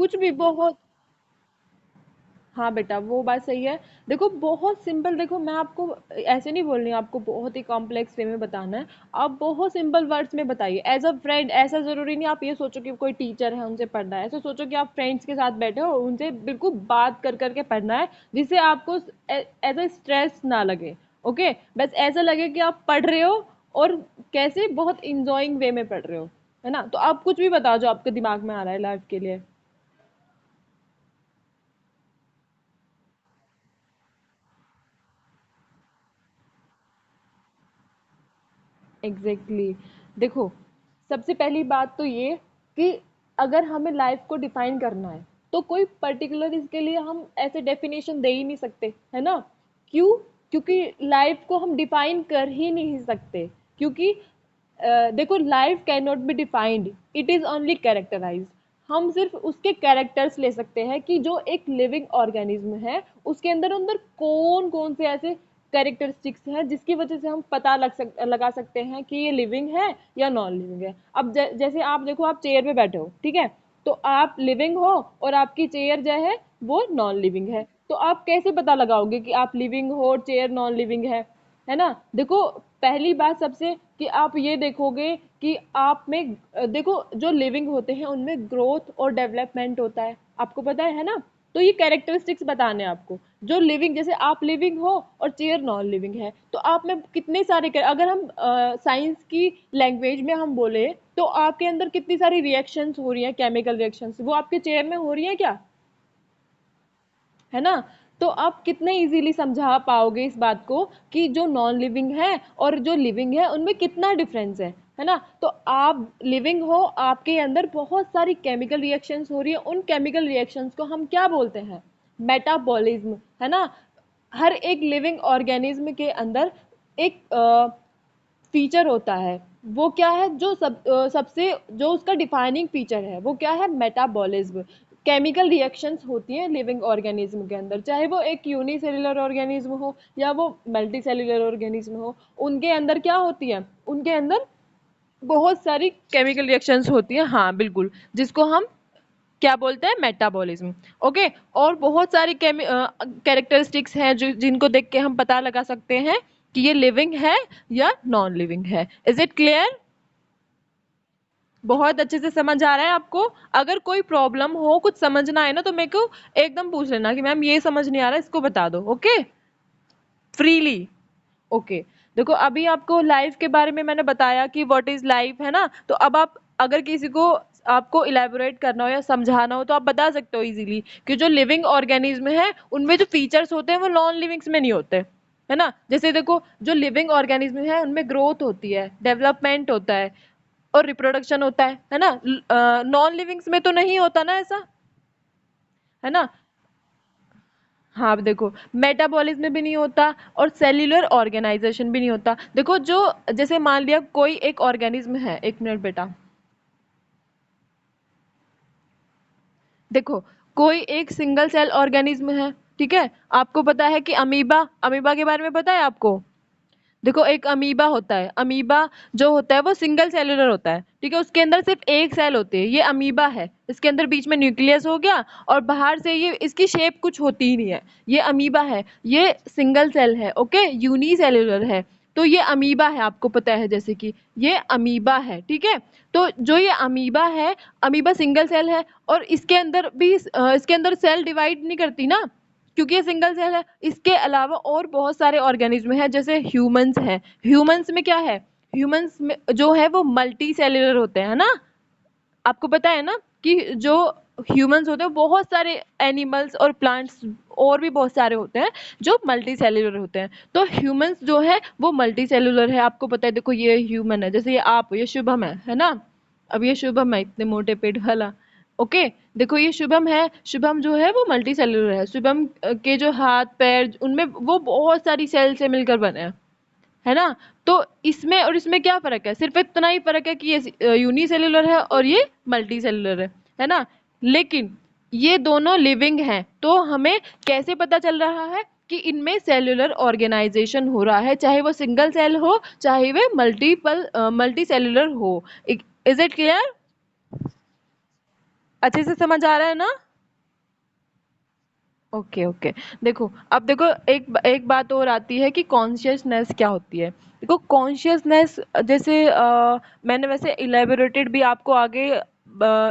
कुछ भी बहुत। हाँ बेटा, वो बात सही है। देखो बहुत सिंपल, देखो मैं आपको ऐसे नहीं बोल रही हूँ आपको बहुत ही कॉम्प्लेक्स वे में बताना है। आप बहुत सिंपल वर्ड्स में बताइए एज अ फ्रेंड। ऐसा जरूरी नहीं आप ये सोचो कि कोई टीचर है उनसे पढ़ना है, ऐसा सोचो कि आप फ्रेंड्स के साथ बैठे हो और उनसे बिल्कुल बात कर करके पढ़ना है, जिससे आपको एज अ स्ट्रेस ना लगे। ओके, बस ऐसा लगे कि आप पढ़ रहे हो और कैसे बहुत इंजॉइंग वे में पढ़ रहे हो, है ना। तो आप कुछ भी बताओ जो आपके दिमाग में आ रहा है लाइफ के लिए। Exactly exactly. देखो, सबसे पहली बात तो ये कि अगर हमें लाइफ को डिफाइन करना है तो कोई पर्टिकुलर इसके लिए हम ऐसे डेफिनेशन दे ही नहीं सकते, है ना। क्यों? क्योंकि लाइफ को हम डिफाइन कर ही नहीं सकते। क्योंकि देखो, life can not be defined, it is only characterized. हम सिर्फ उसके कैरेक्टर्स ले सकते हैं कि जो एक लिविंग ऑर्गेनिज्म है उसके अंदर अंदर कौन कौन से ऐसे कैरेक्टरिस्टिक्स हैं जिसकी वजह से हम पता लगा सकते हैं कि ये लिविंग है या नॉन लिविंग है। अब जैसे आप देखो, आप चेयर पे बैठे हो, ठीक है, तो आप लिविंग हो और आपकी चेयर जो है वो नॉन लिविंग है, तो आप कैसे पता लगाओगे कि आप लिविंग हो और चेयर नॉन लिविंग है ना। देखो, पहली बात सबसे कि आप ये देखोगे कि आप में देखो जो लिविंग होते हैं उनमें ग्रोथ और डेवलपमेंट होता है, आपको पता है ना। तो ये कैरेक्टरिस्टिक्स बताने हैं आपको। जो लिविंग, जैसे आप लिविंग हो और चेयर नॉन लिविंग है, तो आप में कितने सारे अगर हम साइंस की लैंग्वेज में हम बोले तो आपके अंदर कितनी सारी रिएक्शंस हो रही हैं, केमिकल रिएक्शंस, वो आपके चेयर में हो रही है क्या? है ना। तो आप कितने इजीली समझा पाओगे इस बात को कि जो नॉन लिविंग है और जो लिविंग है उनमें कितना डिफरेंस है ना। तो आप लिविंग हो, आपके अंदर बहुत सारी केमिकल रिएक्शंस हो रही है, उन केमिकल रिएक्शंस को हम क्या बोलते हैं? मेटाबॉलिज्म, है ना। हर एक लिविंग ऑर्गेनिज्म के अंदर एक फीचर होता है, वो क्या है जो सबसे जो उसका डिफाइनिंग फीचर है वो क्या है? मेटाबॉलिज्म। केमिकल रिएक्शंस होती हैं लिविंग ऑर्गेनिज्म के अंदर, चाहे वो एक यूनिसेलुलर ऑर्गेनिज्म हो या वो मल्टी सेलुलर ऑर्गेनिज्म हो। उनके अंदर क्या होती है? उनके अंदर बहुत सारी केमिकल रिएक्शंस होती हैं, हाँ बिल्कुल, जिसको हम क्या बोलते हैं? मेटाबॉलिज्म। ओके। और बहुत सारी कैरेक्टरिस्टिक्स हैं जो जिनको देख के हम पता लगा सकते हैं कि ये लिविंग है या नॉन लिविंग है। Is it clear? बहुत अच्छे से समझ आ रहा है आपको? अगर कोई प्रॉब्लम हो, कुछ समझना है ना, तो मेरे को एकदम पूछ लेना कि मैम ये समझ नहीं आ रहा, इसको बता दो। Okay, freely. ओके। देखो, अभी आपको लाइफ के बारे में मैंने बताया कि व्हाट इज लाइफ, है ना। तो अब आप अगर किसी को आपको इलेबोरेट करना हो या समझाना हो तो आप बता सकते हो इजीली कि जो लिविंग ऑर्गेनिज्म है उनमें जो फीचर्स होते हैं वो नॉन लिविंग्स में नहीं होते, है ना। जैसे देखो, जो लिविंग ऑर्गेनिज्म है उनमें ग्रोथ होती है, डेवलपमेंट होता है और रिप्रोडक्शन होता है ना। नॉन लिविंग्स में तो नहीं होता ना ऐसा, है ना। हाँ, अब देखो, मेटाबॉलिज्म में भी नहीं होता और सेल्यूलर ऑर्गेनाइजेशन भी नहीं होता। देखो, जो जैसे मान लिया कोई एक ऑर्गेनिज्म है, एक मिनट बेटा, देखो कोई एक सिंगल सेल ऑर्गेनिज्म है, ठीक है। आपको पता है कि अमीबा, अमीबा के बारे में पता है आपको? देखो, एक अमीबा होता है, अमीबा जो होता है वो सिंगल सेलुलर होता है, ठीक है। उसके अंदर सिर्फ एक सेल होती है, ये अमीबा है। इसके अंदर बीच में न्यूक्लियस हो गया और बाहर से ये, इसकी शेप कुछ होती ही नहीं है, ये अमीबा है। ये सिंगल सेल है, ओके, यूनिसेलुलर है। तो ये अमीबा है, आपको पता है जैसे कि ये अमीबा है, ठीक है। तो जो ये अमीबा है, अमीबा सिंगल सेल है और इसके अंदर भी इसके अंदर सेल डिवाइड नहीं करती ना, क्योंकि ये सिंगल सेल है। इसके अलावा और बहुत सारे ऑर्गेनिज्म हैं, जैसे ह्यूमंस हैं। ह्यूमंस में क्या है? ह्यूमंस में जो है वो मल्टी सेलुलर होते हैं ना। आपको पता है ना कि जो ह्यूमंस होते हैं, बहुत सारे एनिमल्स और प्लांट्स और भी बहुत सारे होते हैं जो मल्टी सेलुलर होते हैं। तो ह्यूमंस जो है वो मल्टी सेलुलर है, आपको पता है। देखो, ये ह्यूमन है, जैसे ये आप, ये शुभम है ना। अब ये शुभम है, इतने मोटे पेट वाला। ओके। देखो, ये शुभम है, शुभम जो है वो मल्टी सेलुलर है। शुभम के जो हाथ पैर, उनमें वो बहुत सारी सेल से मिलकर बने हैं, है ना। तो इसमें और इसमें क्या फर्क है? सिर्फ इतना ही फर्क है कि ये यूनिसेलुलर है और ये मल्टी सेलुलर है ना। लेकिन ये दोनों लिविंग हैं, तो हमें कैसे पता चल रहा है कि इनमें सेलुलर ऑर्गेनाइजेशन हो रहा है, चाहे वो सिंगल सेल हो चाहे वे मल्टी सेलुलर हो। Is it clear? अच्छे से समझ आ रहा है ना? Okay okay. देखो अब देखो, एक बात और आती है कि कॉन्शियसनेस क्या होती है। देखो कॉन्शियसनेस, जैसे मैंने वैसे इलेबोरेटेड भी आपको आगे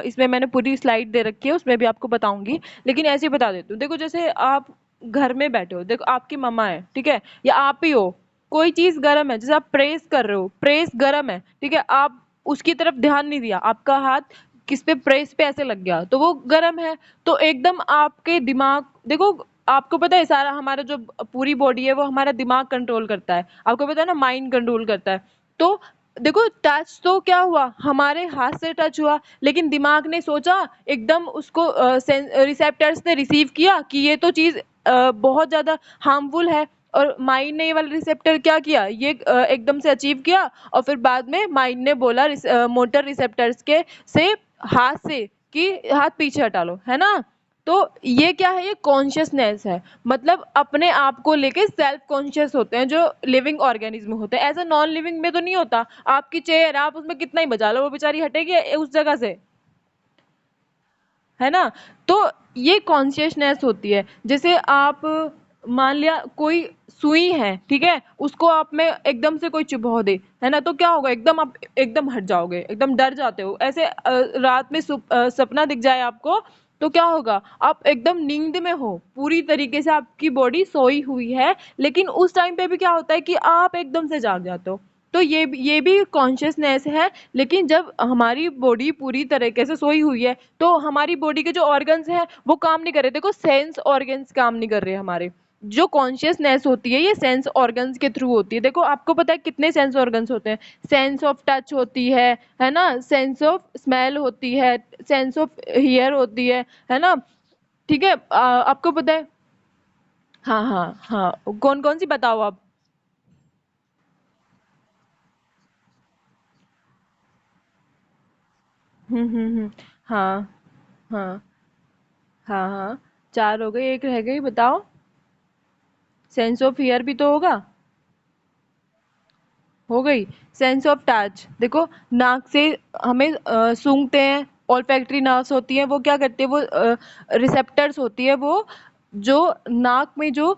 इसमें मैंने पूरी स्लाइड दे रखी है, उसमें भी आपको बताऊंगी, लेकिन ऐसे ही बता देती हूँ। देखो जैसे आप घर में बैठे हो, देखो आपकी मम्मा है, ठीक है, या आप ही हो, कोई चीज गर्म है, जैसे आप प्रेस कर रहे हो, प्रेस गर्म है, ठीक है, आप उसकी तरफ ध्यान नहीं दिया, आपका हाथ किस पे, प्रेस पे ऐसे लग गया, तो वो गर्म है। तो एकदम आपके दिमाग, देखो आपको पता है सारा हमारा जो पूरी बॉडी है वो हमारा दिमाग कंट्रोल करता है, आपको पता है ना, माइंड कंट्रोल करता है। तो देखो टच तो क्या हुआ, हमारे हाथ से टच हुआ, लेकिन दिमाग ने सोचा, एकदम उसको रिसेप्टर्स ने रिसीव किया कि ये तो चीज बहुत ज्यादा हार्मफुल है, और माइंड ने ये वाला रिसेप्टर क्या किया, ये एकदम से अचीव किया, और फिर बाद में माइंड ने बोला मोटर रिसेप्टर्स के से, हाथ से, कि हाथ पीछे हटा लो, है ना। तो ये क्या है, ये कॉन्शियसनेस है, मतलब अपने आप को लेके सेल्फ कॉन्शियस होते हैं जो लिविंग ऑर्गेनिज्म होते हैं। ऐसा नॉन लिविंग में तो नहीं होता। आपकी चेयर, आप उसमें कितना ही बजा लो, वो बेचारी हटेगी उस जगह से, है ना। तो ये कॉन्शियसनेस होती है। जैसे आप मान लिया कोई सुई है, ठीक है, उसको आप में एकदम से कोई चुभो दे, है ना, तो क्या होगा, एकदम आप एकदम हट जाओगे, एकदम डर जाते हो। ऐसे रात में सपना दिख जाए आपको, तो क्या होगा, आप एकदम नींद में हो, पूरी तरीके से आपकी बॉडी सोई हुई है, लेकिन उस टाइम पे भी क्या होता है कि आप एकदम से जाग जाते हो। तो ये भी कॉन्शियसनेस है। लेकिन जब हमारी बॉडी पूरी तरीके से सोई हुई है, तो हमारी बॉडी के जो ऑर्गन्स हैं वो काम नहीं कर रहे। देखो सेंस ऑर्गन्स काम नहीं कर रहे हमारे। जो कॉन्शियसनेस होती है ये सेंस ऑर्गन्स के थ्रू होती है। देखो आपको पता है कितने सेंस ऑर्गन्स होते हैं। सेंस ऑफ टच होती है ना, सेंस ऑफ स्मेल होती है, सेंस ऑफ हियर होती है ना, ठीक है। आपको पता है। हाँ हाँ हाँ, कौन कौन सी बताओ आप। हाँ हाँ हाँ हाँ, चार हो गए, एक रह गई, बताओ। सेंस ऑफ हियर भी तो होगा। हो गई। सेंस ऑफ टच, देखो नाक से हमें सूंघते हैं, ऑल्फैक्टरी नर्व्स होती है, वो क्या करती है, वो रिसेप्टर्स होती है, वो जो नाक में जो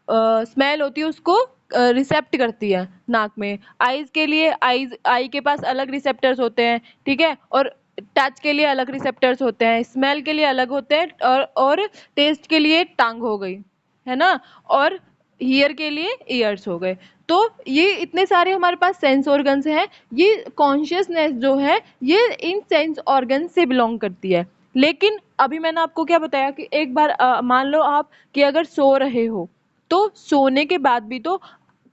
स्मेल होती है उसको रिसेप्ट करती है नाक में। आईज के लिए, आई के पास अलग रिसेप्टर्स होते हैं, ठीक है, और टच के लिए अलग रिसेप्टर्स होते हैं, स्मेल के लिए अलग होते हैं, और टेस्ट के लिए टांग हो गई, है ना, और हियर के लिए ईयर्स हो गए। तो ये इतने सारे हमारे पास सेंस ऑर्गन्स हैं। ये कॉन्शियसनेस जो है ये इन सेंस ऑर्गन से बिलोंग करती है। लेकिन अभी मैंने आपको क्या बताया कि एक बार मान लो आप कि अगर सो रहे हो, तो सोने के बाद भी तो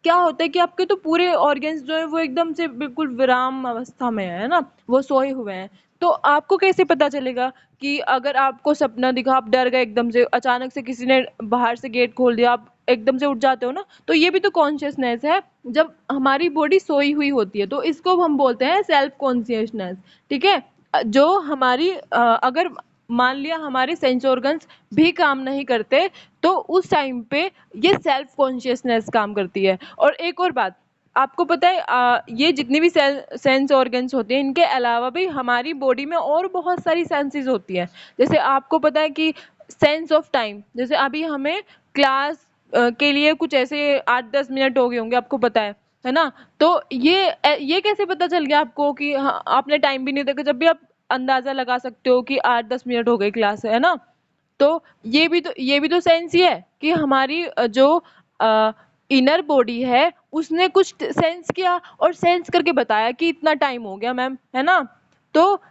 क्या होता है कि आपके तो पूरे ऑर्गन्स जो है वो एकदम से बिल्कुल विराम अवस्था में है ना, वो सोए हुए हैं। तो आपको कैसे पता चलेगा कि अगर आपको सपना दिखा, आप डर गए एकदम से, अचानक से किसी ने बाहर से गेट खोल दिया, आप एकदम से उठ जाते हो ना, तो ये भी तो कॉन्शियसनेस है जब हमारी बॉडी सोई हुई होती है। तो इसको हम बोलते हैं सेल्फ कॉन्शियसनेस, ठीक है। जो हमारी अगर मान लिया हमारे सेंस ऑर्गन्स भी काम नहीं करते, तो उस टाइम पे ये सेल्फ कॉन्शियसनेस काम करती है। और एक और बात, आपको पता है ये जितनी भी सेंस ऑर्गन्स होते हैं, इनके अलावा भी हमारी बॉडी में और बहुत सारी सेंसेस होती हैं। जैसे आपको पता है कि सेंस ऑफ टाइम, जैसे अभी हमें क्लास के लिए कुछ ऐसे 8-10 मिनट हो गए होंगे, आपको पता है ना। तो ये कैसे पता चल गया आपको कि हाँ, आपने टाइम भी नहीं देखा, जब भी आप अंदाजा लगा सकते हो कि 8-10 मिनट हो गए क्लास, है ना। तो ये भी तो सेंस ही है कि हमारी जो इनर बॉडी है उसने कुछ सेंस किया और सेंस करके बताया कि इतना टाइम हो गया मैम, है ना। तो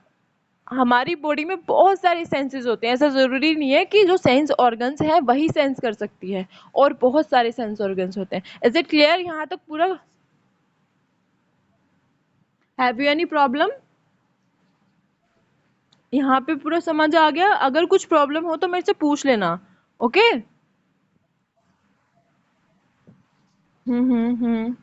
हमारी बॉडी में बहुत सारे सेंसेस होते हैं। ऐसा जरूरी नहीं है कि जो सेंस ऑर्गन्स है वही सेंस कर सकती है, और बहुत सारे सेंस ऑर्गन्स होते हैं। इज इट क्लियर यहाँ तक पूरा? Have you any problem? यहाँ पे पूरा समझ आ गया? अगर कुछ प्रॉब्लम हो तो मेरे से पूछ लेना। ओके। हम्म।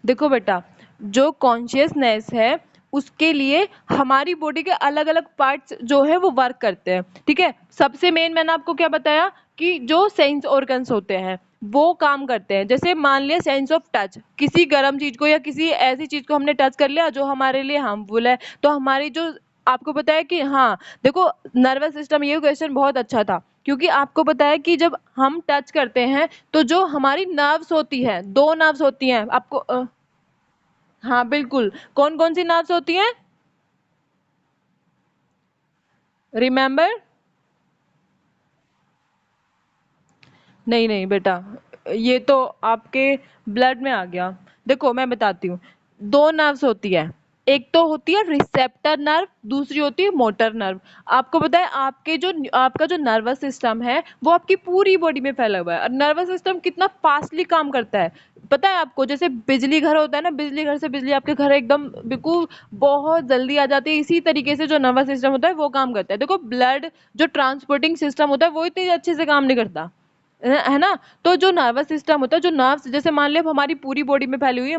देखो बेटा, जो कॉन्शियसनेस है उसके लिए हमारी बॉडी के अलग अलग पार्ट्स जो है वो वर्क करते हैं, ठीक है। सबसे मेन मैंने आपको क्या बताया कि जो सेंस ऑर्गन्स होते हैं वो काम करते हैं। जैसे मान लिया सेंस ऑफ टच, किसी गर्म चीज को या किसी ऐसी चीज को हमने टच कर लिया जो हमारे लिए हार्मफुल है, तो हमारी जो, आपको पता है कि हाँ देखो नर्वस सिस्टम, ये क्वेश्चन बहुत अच्छा था क्योंकि आपको पता है कि जब हम टच करते हैं तो जो हमारी नर्व्स होती है, दो नर्व्स होती हैं आपको हाँ बिल्कुल, कौन कौन सी नर्व्स होती हैं, रिमेम्बर? नहीं नहीं बेटा, ये तो आपके ब्लड में आ गया। देखो मैं बताती हूँ, दो नर्व्स होती है, एक तो होती है रिसेप्टर नर्व, दूसरी होती है मोटर नर्व। आपको पता है आपके जो, आपका जो नर्वस सिस्टम है वो आपकी पूरी बॉडी में फैला हुआ है, और नर्वस सिस्टम कितना फास्टली काम करता है पता है आपको? जैसे बिजली घर होता है ना, बिजली घर से बिजली आपके घर एकदम बिल्कुल बहुत जल्दी आ जाती है, इसी तरीके से जो नर्वस सिस्टम होता है वो काम करता है। देखो ब्लड जो ट्रांसपोर्टिंग सिस्टम होता है वो इतनी अच्छे से काम नहीं करता है ना। तो जो नर्वस सिस्टम होता है, जो नर्व्स जैसे मान लिया हमारी पूरी बॉडी में फैली हुई है,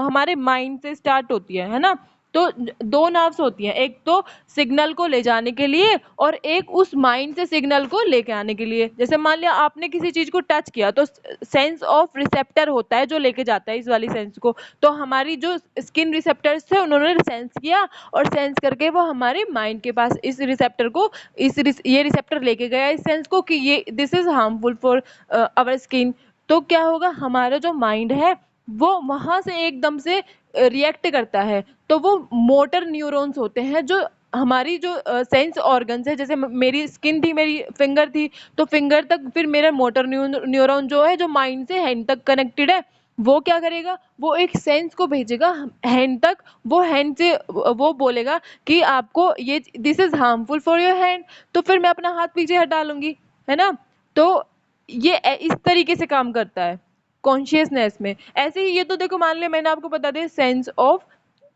हमारे माइंड से स्टार्ट होती है ना। तो दो नर्व्स होती हैं, एक तो सिग्नल को ले जाने के लिए और एक उस माइंड से सिग्नल को लेके आने के लिए। जैसे मान लिया आपने किसी चीज को टच किया तो सेंस ऑफ रिसेप्टर होता है जो लेके जाता है इस वाली सेंस को। तो हमारी जो स्किन रिसेप्टर्स थे उन्होंने सेंस किया और सेंस करके वो हमारे माइंड के पास इस रिसेप्टर को, ये रिसेप्टर लेके गया इस सेंस को कि ये this is harmful for our skin. तो क्या होगा, हमारा जो माइंड है वो वहां से एकदम से रिएक्ट करता है। तो वो मोटर न्यूरॉन्स होते हैं जो हमारी जो सेंस ऑर्गन्स है, जैसे मेरी स्किन थी, मेरी फिंगर थी, तो फिंगर तक फिर मेरा मोटर न्यूरॉन जो है जो माइंड से हैंड तक कनेक्टेड है, वो क्या करेगा, वो एक सेंस को भेजेगा हैंड तक। वो हैंड से वो बोलेगा कि आपको ये this is harmful for your hand, तो फिर मैं अपना हाथ पीछे हटा लूंगी, है ना। तो ये इस तरीके से काम करता है कॉन्शियसनेस में। ऐसे ही ये तो देखो मान लिया मैंने आपको बता दिया सेंस ऑफ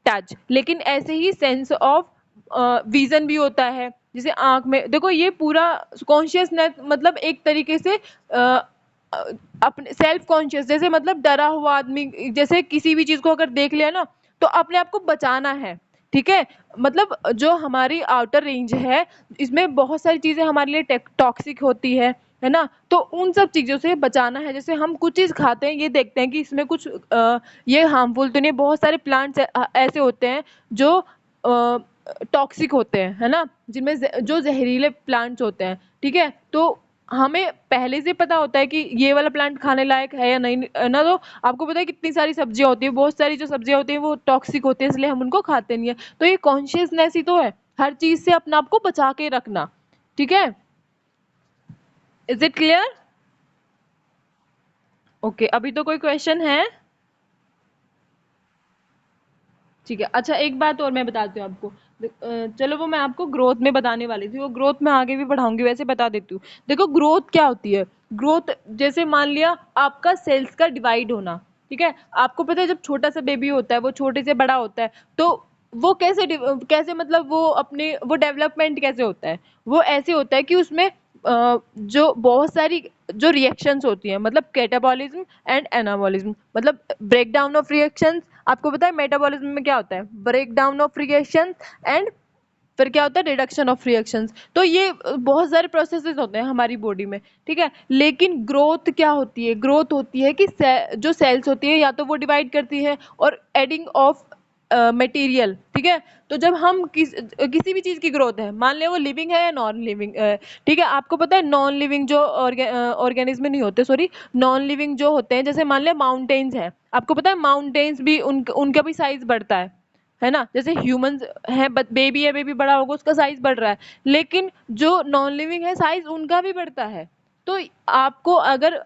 टच, लेकिन ऐसे ही सेंस ऑफ विजन भी होता है। जैसे आंख में देखो, ये पूरा कॉन्शियसनेस मतलब एक तरीके से अपने सेल्फ कॉन्शियस, जैसे मतलब डरा हुआ आदमी जैसे किसी भी चीज को अगर देख लिया ना तो अपने आप को बचाना है, ठीक है। मतलब जो हमारी आउटर रेंज है इसमें बहुत सारी चीजें हमारे लिए टॉक्सिक होती है ना। तो उन सब चीजों से बचाना है। जैसे हम कुछ चीज खाते हैं, ये देखते हैं कि इसमें कुछ ये हार्मफुल तो नहीं है। बहुत सारे प्लांट्स ऐसे होते हैं जो टॉक्सिक होते हैं, है ना, जिनमें जो जहरीले प्लांट्स होते हैं, ठीक है। तो हमें पहले से पता होता है कि ये वाला प्लांट खाने लायक है या नहीं, है ना। तो आपको पता है कितनी सारी सब्जियां होती है, बहुत सारी जो सब्जियां होती हैं वो टॉक्सिक होती है, इसलिए हम उनको खाते नहीं है। तो ये कॉन्शियसनेस ही तो है, हर चीज से अपने आप को बचा के रखना, ठीक है। Is it clear? ओके, अभी तो कोई क्वेश्चन है? ठीक है, अच्छा एक बात और मैं बताती हूँ आपको। चलो वो मैं आपको ग्रोथ में बताने वाली थी, वो ग्रोथ में आगे भी बढ़ाऊंगी, वैसे बता देती हूँ। देखो ग्रोथ क्या होती है, ग्रोथ जैसे मान लिया आपका सेल्स का डिवाइड होना, ठीक है। आपको पता है जब छोटा सा बेबी होता है वो छोटे से बड़ा होता है, तो वो कैसे मतलब वो अपने वो डेवलपमेंट कैसे होता है, वो ऐसे होता है कि उसमें जो बहुत सारी जो रिएक्शंस होती हैं, मतलब कैटाबॉलिज्म एंड एनाबॉलिज्म, मतलब ब्रेक डाउन ऑफ रिएक्शंस। आपको पता है मेटाबॉलिज्म में क्या होता है, break down of reactions and फिर क्या होता है, रिडक्शन ऑफ रिएक्शंस। तो ये बहुत सारे प्रोसेसेस होते हैं हमारी बॉडी में, ठीक है। लेकिन ग्रोथ क्या होती है, ग्रोथ होती है कि जो सेल्स होती है या तो वो डिवाइड करती है और एडिंग ऑफ मटेरियल, ठीक है। तो जब हम किसी भी चीज की ग्रोथ है, मान लिया वो लिविंग है या नॉन लिविंग, ठीक है। आपको पता है नॉन लिविंग जो ऑर्गेनिज्म नहीं होते, सॉरी, नॉन लिविंग जो होते हैं, जैसे मान लिया माउंटेन्स है, आपको पता है माउंटेन्स भी उनका भी साइज बढ़ता है ना। जैसे ह्यूमंस है, बेबी है, बेबी बड़ा होगा उसका साइज बढ़ रहा है, लेकिन जो नॉन लिविंग है साइज उनका भी बढ़ता है। तो आपको अगर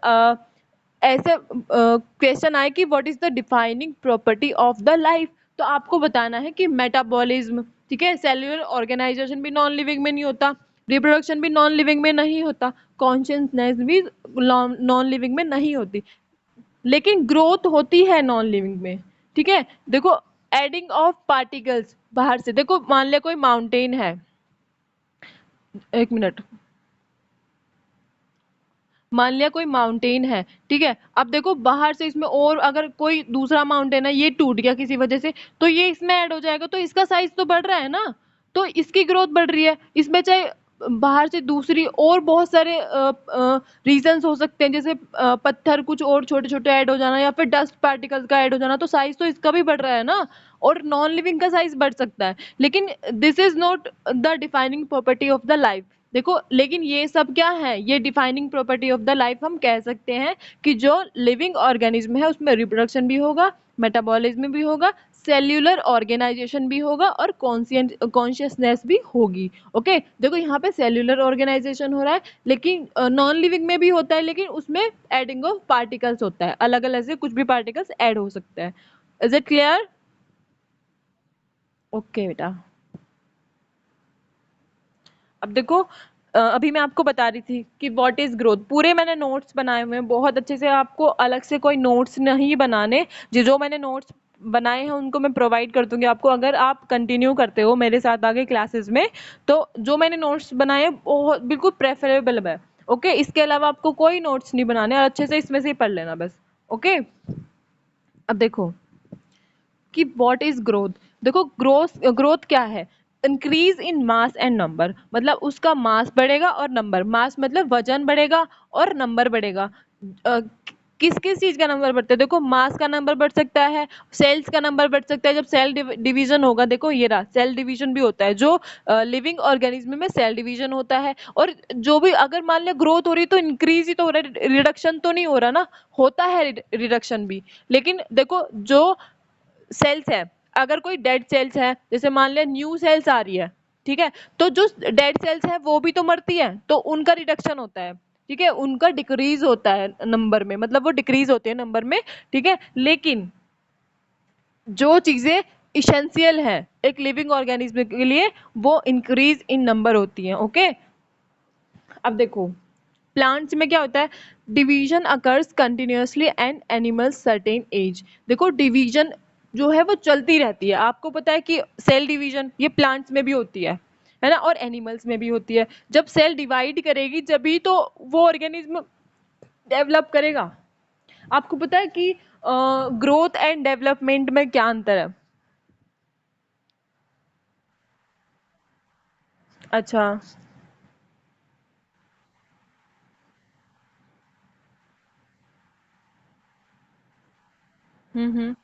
ऐसे क्वेश्चन आए कि what is the defining property of the life, तो आपको बताना है कि मेटाबॉलिज्म, ठीक है, सेल्यूलर ऑर्गेनाइजेशन भी नॉन लिविंग में नहीं होता, रिप्रोडक्शन भी नॉन लिविंग में नहीं होता, कॉन्शियसनेस भी नॉन लिविंग में नहीं होती, लेकिन ग्रोथ होती है नॉन लिविंग में, ठीक है। देखो एडिंग ऑफ पार्टिकल्स बाहर से, देखो मान लिया कोई माउंटेन है, एक मिनट, मान लिया कोई माउंटेन है, ठीक है। अब देखो बाहर से इसमें और अगर कोई दूसरा माउंटेन है, ये टूट गया किसी वजह से, तो ये इसमें ऐड हो जाएगा, तो इसका साइज तो बढ़ रहा है ना, तो इसकी ग्रोथ बढ़ रही है। इसमें चाहे बाहर से दूसरी और बहुत सारे रीजंस हो सकते हैं, जैसे पत्थर कुछ और छोटे छोटे ऐड हो जाना, या फिर डस्ट पार्टिकल्स का ऐड हो जाना, तो साइज तो इसका भी बढ़ रहा है ना, और नॉन लिविंग का साइज बढ़ सकता है। लेकिन this is not the defining property of the life. देखो, लेकिन ये सब क्या है, ये defining property of the life हम कह सकते हैं कि जो लिविंग ऑर्गेनिज्म है उसमें रिप्रोडक्शन भी होगा, मेटाबॉलिज्म भी होगा, सेल्यूलर ऑर्गेनाइजेशन भी होगा, और कॉन्शियसनेस भी होगी। ओके, देखो यहाँ पे सेल्यूलर ऑर्गेनाइजेशन हो रहा है, लेकिन नॉन लिविंग में भी होता है, लेकिन उसमें एडिंग ऑफ पार्टिकल्स होता है, अलग अलग से कुछ भी पार्टिकल्स ऐड हो सकता है। Is it clear? ओके बेटा। अब देखो, अभी मैं आपको बता रही थी कि व्हाट इज ग्रोथ। पूरे मैंने नोट्स बनाए हुए हैं बहुत अच्छे से, आपको अलग से कोई नोट्स नहीं बनाने। जो मैंने नोट्स बनाए हैं उनको मैं प्रोवाइड कर दूंगी आपको, अगर आप कंटिन्यू करते हो मेरे साथ आगे क्लासेस में। तो जो मैंने नोट्स बनाए हैं वो बिल्कुल प्रेफरेबल है। ओके, इसके अलावा आपको कोई नोट्स नहीं बनाने, और अच्छे से इसमें से ही पढ़ लेना बस। ओके, अब देखो कि व्हाट इज ग्रोथ। देखो, ग्रोथ क्या है? Increase in mass and number, मतलब उसका मास बढ़ेगा और नंबर, मास मतलब वजन बढ़ेगा और नंबर बढ़ेगा। किस किस चीज का नंबर बढ़ता है? देखो, मास का नंबर बढ़ सकता है, सेल्स का नंबर बढ़ सकता है, जब सेल डिवीजन होगा। देखो ये रहा, सेल डिवीजन भी होता है, जो लिविंग ऑर्गेनिज्म में सेल डिवीजन होता है। और जो भी, अगर मान लिया ग्रोथ हो रही तो इंक्रीज ही तो हो रहा है, रिडक्शन तो नहीं हो रहा ना। होता है रिडक्शन भी, लेकिन देखो जो सेल्स है, अगर कोई डेड सेल्स है, जैसे मान लिया न्यू सेल्स आ रही है, ठीक है, तो जो डेड सेल्स है वो भी तो मरती है, तो उनका रिडक्शन होता है, ठीक है, उनका डिक्रीज होता है नंबर में, मतलब वो डिक्रीज होते हैं नंबर में, ठीक है। लेकिन जो चीजें इसेंशियल है एक लिविंग ऑर्गेनिज्म के लिए, वो इंक्रीज इन नंबर होती हैं। ओके, अब देखो प्लांट्स में क्या होता है? Division occurs continuously and animals certain age. देखो, डिवीजन जो है वो चलती रहती है। आपको पता है कि सेल डिवीजन ये प्लांट्स में भी होती है ना, और एनिमल्स में भी होती है। जब सेल डिवाइड करेगी जभी तो वो ऑर्गेनिज्म डेवलप करेगा। आपको पता है कि ग्रोथ एंड डेवलपमेंट में क्या अंतर है? अच्छा। हम्म।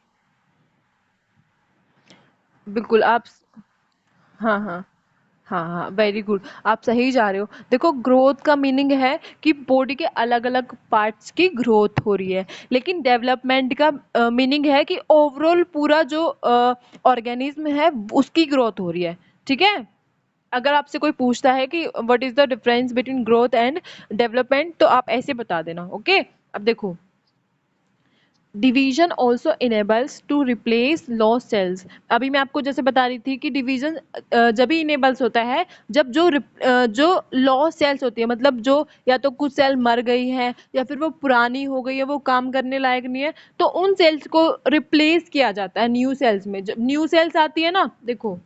बिल्कुल आप, हाँ हाँ, हाँ हाँ, वेरी गुड, आप सही जा रहे हो। देखो, ग्रोथ का मीनिंग है कि बॉडी के अलग अलग पार्ट्स की ग्रोथ हो रही है, लेकिन डेवलपमेंट का मीनिंग है कि ओवरऑल पूरा जो ऑर्गेनिज्म है उसकी ग्रोथ हो रही है, ठीक है। अगर आपसे कोई पूछता है कि what is the difference between growth and development, तो आप ऐसे बता देना। ओके, अब देखो, division also enables to replace loss cells. अभी मैं आपको जैसे बता रही थी कि डिवीजन जब भी इनेबल्स होता है जब जो लॉस सेल्स होती है, मतलब जो या तो कुछ सेल मर गई है या फिर वो पुरानी हो गई है, वो काम करने लायक नहीं है, तो उन सेल्स को रिप्लेस किया जाता है न्यू सेल्स में। जब न्यू सेल्स आती है ना, देखो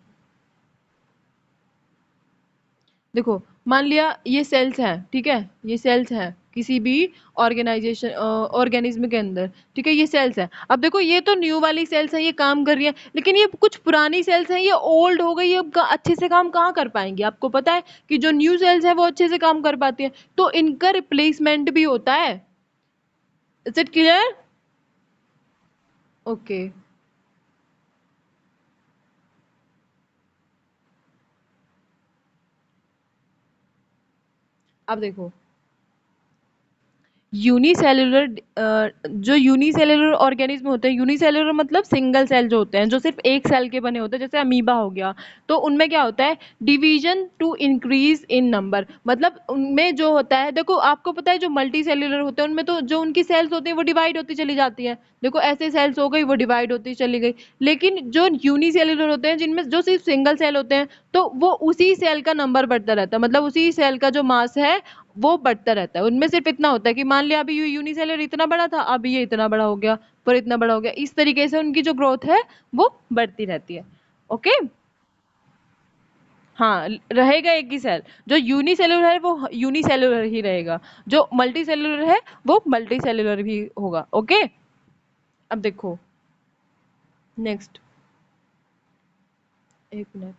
देखो, मान लिया ये सेल्स हैं, ठीक है, ये सेल्स हैं किसी भी ऑर्गेनाइजेशन ऑर्गेनिज्म के अंदर, ठीक है, ये सेल्स हैं। अब देखो, ये तो न्यू वाली सेल्स हैं, ये काम कर रही है, लेकिन ये कुछ पुरानी सेल्स हैं, ये ओल्ड हो गई, ये अच्छे से काम कहाँ कर पाएंगी? आपको पता है कि जो न्यू सेल्स है वो अच्छे से काम कर पाती है, तो इनका रिप्लेसमेंट भी होता है। Is it clear? ओके, अब देखो, यूनिसेलुलर जो यूनिसेलुलर ऑर्गेनिज्म होते हैं, यूनिसेलुलर मतलब सिंगल सेल जो होते हैं, जो सिर्फ एक सेल के बने होते हैं, जैसे अमीबा हो गया, तो उनमें क्या होता है? Division to increase in number, मतलब उनमें जो होता है, देखो आपको पता है जो मल्टी सेल्युलर होते हैं उनमें तो जो उनकी सेल्स होती है वो डिवाइड होती चली जाती है। देखो, ऐसे सेल्स हो गई, वो डिवाइड होती चली गई। लेकिन जो यूनिसेलुलर होते हैं, जिनमें जो सिर्फ सिंगल सेल होते हैं, तो वो उसी सेल का नंबर बढ़ता रहता है, मतलब उसी सेल का जो मास है वो बढ़ता रहता है। उनमें सिर्फ इतना होता है कि मान लिया अभी यूनिसेलर इतना बड़ा था, अब ये इतना बड़ा हो गया, पर इतना बड़ा हो गया, इस तरीके से उनकी जो ग्रोथ है वो बढ़ती रहती है। ओके, हाँ, रहेगा एक ही सेल। जो यूनिसेलुलर है वो यूनिसेलुलर ही रहेगा, जो मल्टी सेलुलर है वो मल्टी सेलुलर भी होगा। ओके, अब देखो नेक्स्ट, एक minute.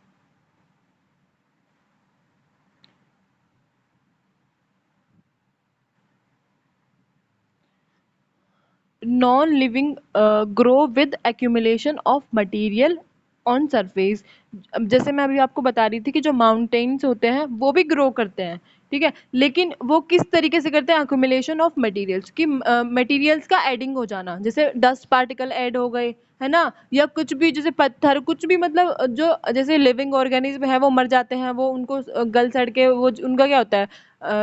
Non living grow with accumulation of material on surface. जैसे मैं अभी आपको बता रही थी कि जो माउंटेन्स होते हैं वो भी ग्रो करते हैं, ठीक है, लेकिन वो किस तरीके से करते हैं, अक्यूमुलेशन ऑफ मटेरियल्स की, मटेरियल्स का एडिंग हो जाना, जैसे डस्ट पार्टिकल ऐड हो गए, है ना, या कुछ भी, जैसे पत्थर, कुछ भी, मतलब जो जैसे लिविंग ऑर्गेनिज्म है वो मर जाते हैं, वो उनको गल सड़ के वो उनका क्या होता है,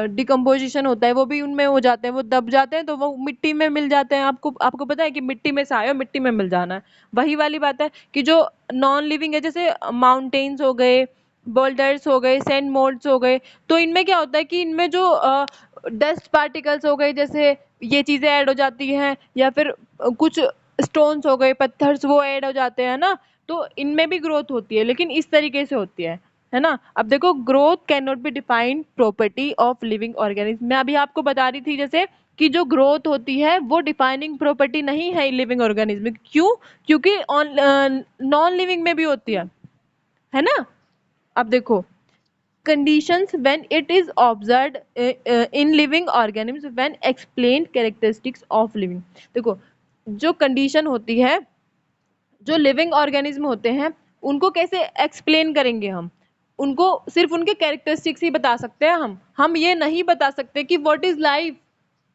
डिकम्पोजिशन होता है, वो भी उनमें हो जाते हैं, वो दब जाते हैं, तो वो मिट्टी में मिल जाते हैं। आपको आपको पता है कि मिट्टी में से आए हो, मिट्टी में मिल जाना है। वही वाली बात है कि जो नॉन लिविंग है, जैसे माउंटेन्स हो गए, बोल्डर्स हो गए, सैंड मोल्ड्स हो गए, तो इनमें क्या होता है कि इनमें जो डस्ट पार्टिकल्स हो गए, जैसे ये चीजें ऐड हो जाती हैं, या फिर कुछ स्टोन्स हो गए, पत्थर्स, वो ऐड हो जाते हैं ना, तो इनमें भी ग्रोथ होती है, लेकिन इस तरीके से होती है ना। अब देखो, growth can not be defined property of living organism. मैं अभी आपको बता रही थी जैसे कि जो ग्रोथ होती है वो डिफाइनिंग प्रॉपर्टी नहीं है लिविंग ऑर्गेनिज्म। क्यों? क्योंकि नॉन लिविंग में भी होती है ना। अब देखो, conditions when it is observed in living organisms when explained characteristics of living। देखो, जो कंडीशन होती है, जो लिविंग ऑर्गेनिज्म होते हैं, उनको कैसे एक्सप्लेन करेंगे हम? उनको सिर्फ उनके कैरेक्टरिस्टिक्स ही बता सकते हैं हम ये नहीं बता सकते कि व्हाट इज लाइफ,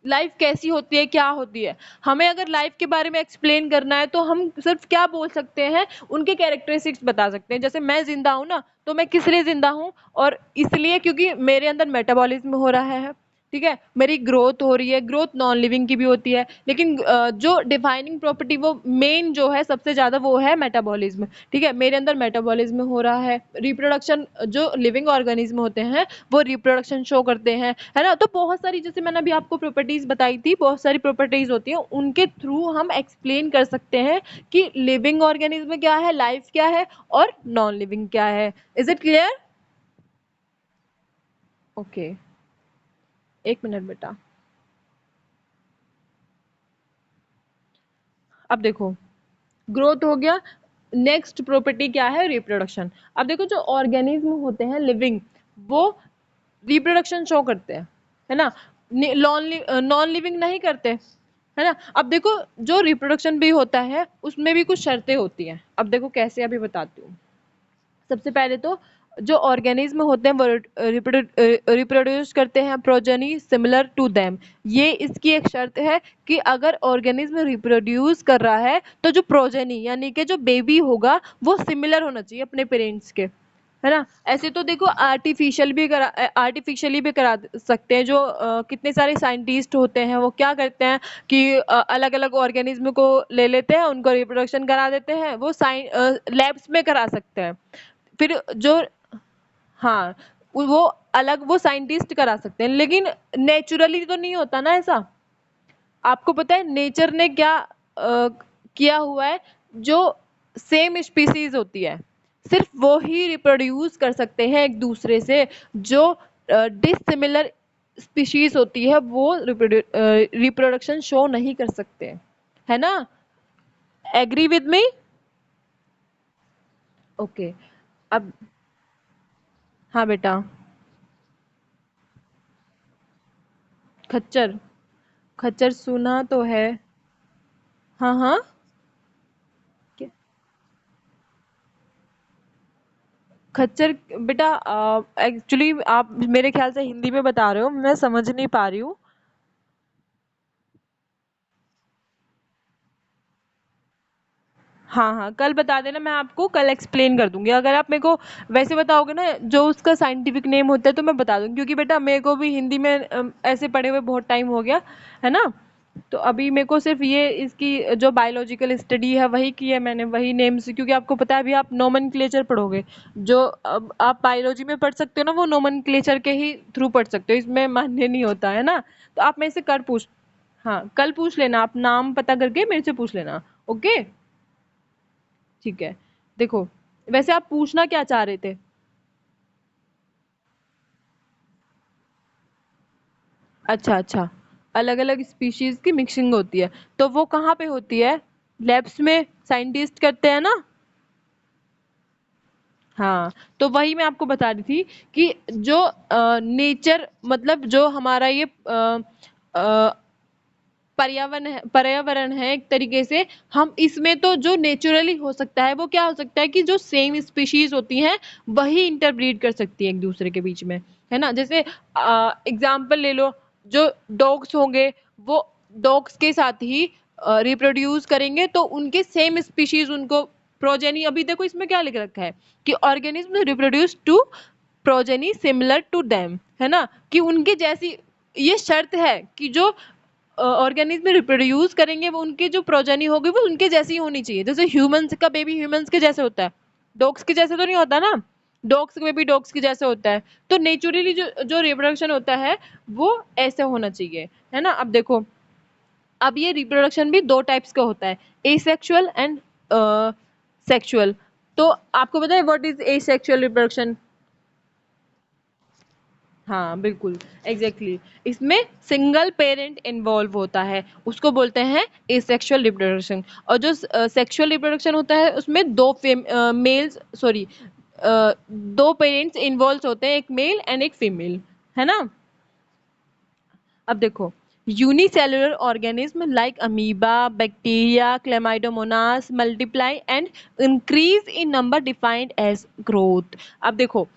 लाइफ कैसी होती है, क्या होती है। हमें अगर लाइफ के बारे में एक्सप्लेन करना है तो हम सिर्फ क्या बोल सकते हैं, उनके कैरेक्टरिस्टिक्स बता सकते हैं। जैसे मैं जिंदा हूं ना, तो मैं किस लिए जिंदा हूं, और इसलिए क्योंकि मेरे अंदर मेटाबॉलिज्म हो रहा है, ठीक है, मेरी ग्रोथ हो रही है। ग्रोथ नॉन लिविंग की भी होती है, लेकिन जो डिफाइनिंग प्रॉपर्टी, वो मेन जो है सबसे ज्यादा, वो है मेटाबॉलिज्म, ठीक है। मेरे अंदर मेटाबॉलिज्म हो रहा है। रिप्रोडक्शन, जो लिविंग ऑर्गेनिज्म होते हैं वो रिप्रोडक्शन शो करते हैं, है ना। तो बहुत सारी, जैसे मैंने अभी आपको प्रॉपर्टीज बताई थी, बहुत सारी प्रॉपर्टीज होती हैं, उनके थ्रू हम एक्सप्लेन कर सकते हैं कि लिविंग ऑर्गेनिज्म क्या है, लाइफ क्या है, और नॉन लिविंग क्या है। Is it clear? ओके, एक मिनट बेटा। अब देखो, ग्रोथ हो गया, नेक्स्ट प्रॉपर्टी क्या है, रिप्रोडक्शन। अब देखो, जो ऑर्गेनिज्म होते हैं लिविंग, वो रिप्रोडक्शन शो करते हैं, है ना, नॉन लिविंग नहीं करते, है ना। अब देखो, जो रिप्रोडक्शन भी होता है उसमें भी कुछ शर्तें होती हैं। अब देखो कैसे, अभी बताती हूँ। सबसे पहले तो, जो ऑर्गेनिज्म होते हैं वो रिप्रोड्यूस करते हैं प्रोजेनी सिमिलर टू देम। ये इसकी एक शर्त है कि अगर ऑर्गेनिज्म रिप्रोड्यूस कर रहा है तो जो प्रोजेनी यानी कि जो बेबी होगा वो सिमिलर होना चाहिए अपने पेरेंट्स के, है ना। ऐसे तो देखो, आर्टिफिशियली भी करा सकते हैं। जो कितने सारे साइंटिस्ट होते हैं वो क्या करते हैं कि अलग अलग ऑर्गेनिज्म को ले लेते हैं, उनको रिप्रोडक्शन करा देते हैं, वो लैब्स में करा सकते हैं। फिर जो, हाँ, वो अलग, वो साइंटिस्ट करा सकते हैं, लेकिन नेचुरली तो नहीं होता ना ऐसा। आपको पता है नेचर ने क्या किया हुआ है? जो सेम स्पीसीज होती है, सिर्फ वो ही रिप्रोड्यूस कर सकते हैं एक दूसरे से। जो डिसिमिलर स्पीशीज होती है वो रिप्रोडक्शन शो नहीं कर सकते, है ना। Agree with me? ओके। अब, हाँ बेटा। खच्चर, खच्चर सुना तो है। हाँ हाँ। क्या- खच्चर, बेटा एक्चुअली आप मेरे ख्याल से हिंदी में बता रहे हो, मैं समझ नहीं पा रही हूँ। हाँ हाँ, कल बता देना, मैं आपको कल एक्सप्लेन कर दूंगी। अगर आप मेरे को वैसे बताओगे ना जो उसका साइंटिफिक नेम होता है, तो मैं बता दूंगी, क्योंकि बेटा मेरे को भी हिंदी में ऐसे पढ़े हुए बहुत टाइम हो गया, है ना। तो अभी मेरे को सिर्फ ये इसकी जो बायोलॉजिकल स्टडी है वही की है मैंने, वही नेम्स, क्योंकि आपको पता है अभी आप नोमेनक्लेचर पढ़ोगे। जो अब आप बायोलॉजी में पढ़ सकते हो ना, वो नोमेनक्लेचर के ही थ्रू पढ़ सकते हो, इसमें मान्य नहीं होता, है ना। तो आप मेरे से कर पूछ, हाँ कल पूछ लेना, आप नाम पता करके मेरे से पूछ लेना। ओके, ठीक है। देखो, वैसे आप पूछना क्या चाह रहे थे? अच्छा अच्छा, अलग अलग स्पीशीज की मिक्सिंग होती है, तो वो कहाँ पे होती है? लैब्स में साइंटिस्ट करते हैं ना। हाँ, तो वही मैं आपको बता रही थी कि जो नेचर, मतलब जो हमारा ये पर्यावरण है एक तरीके से। हम इसमें तो जो नेचुरली हो सकता है वो क्या हो सकता है कि जो सेम स्पीशीज होती हैं वही इंटरब्रीड कर सकती है एक दूसरे के बीच में, है ना। जैसे एग्जाम्पल ले लो, जो डॉग्स होंगे वो डॉग्स के साथ ही रिप्रोड्यूस करेंगे तो उनके सेम स्पीशीज उनको प्रोजेनी, अभी देखो इसमें क्या लिख रखा है कि organism reproduce to progeny similar to them, है ना, कि उनके जैसी। ये शर्त है कि जो ऑर्गेनिज्म रिप्रोड्यूस करेंगे वो उनकी जो प्रोजेनी होगी वो उनके जैसी होनी चाहिए। जैसे ह्यूमंस का बेबी ह्यूमंस के जैसे होता है, डॉग्स के जैसे तो नहीं होता ना, डॉग्स का बेबी डॉग्स के जैसे होता है। तो नेचुरली जो जो रिप्रोडक्शन होता है वो ऐसे होना चाहिए, है ना। अब देखो, अब ये रिप्रोडक्शन भी दो टाइप्स का होता है, एसेक्सुअल एंड सेक्सुअल। तो आपको पता है व्हाट इज एसेक्सुअल रिप्रोडक्शन? हाँ बिल्कुल, एग्जैक्टली इसमें सिंगल पेरेंट इन्वॉल्व होता है, उसको बोलते हैं एसेक्सुअल रिप्रोडक्शन। और जो सेक्सुअल रिप्रोडक्शन होता है उसमें मेल्स सॉरी दो पेरेंट्स इन्वॉल्व होते हैं, एक मेल एंड एक फीमेल, है ना। अब देखो, unicellular organism like amoeba, bacteria, chlamydomonas multiply and increase in number defined as growth. अब देखो,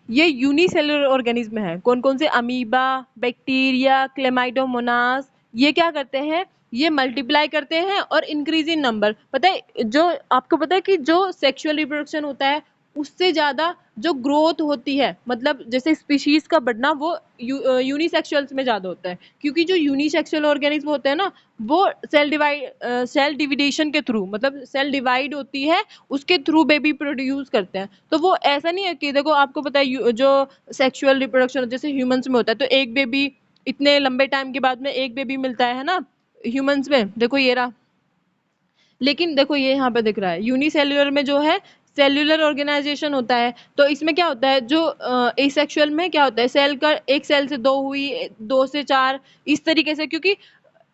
ये यूनिसेलुलर ऑर्गेनिज्म है, कौन कौन से, अमीबा, बैक्टीरिया, क्लेमाइडोमोनास, ये क्या करते हैं, ये मल्टीप्लाई करते हैं और इंक्रीज इन नंबर। पता है, जो आपको पता है कि जो सेक्सुअल रिप्रोडक्शन होता है उससे ज्यादा जो ग्रोथ होती है, मतलब जैसे स्पीशीज का बढ़ना, वो यूनिसेक्सुअल्स में ज्यादा होता है, क्योंकि जो यूनिसेक्सुअल ऑर्गेनिज्म होते हैं ना वो सेल डिविडेशन के थ्रू, मतलब सेल डिवाइड होती है उसके थ्रू बेबी प्रोड्यूस करते हैं। तो वो ऐसा नहीं है कि देखो, आपको पता है जो सेक्सुअल रिप्रोडक्शन जैसे ह्यूमंस में होता है तो एक बेबी, इतने लंबे टाइम के बाद में एक बेबी मिलता है ना ह्यूमंस में, देखो ये रहा। लेकिन देखो ये यहाँ पे दिख रहा है यूनिसेल्युलर में जो है सेल्युलर ऑर्गेनाइजेशन होता है। तो इसमें क्या होता है, जो एसेक्सुअल में क्या होता है, सेल का एक सेल से दो हुई, दो से चार, इस तरीके से। क्योंकि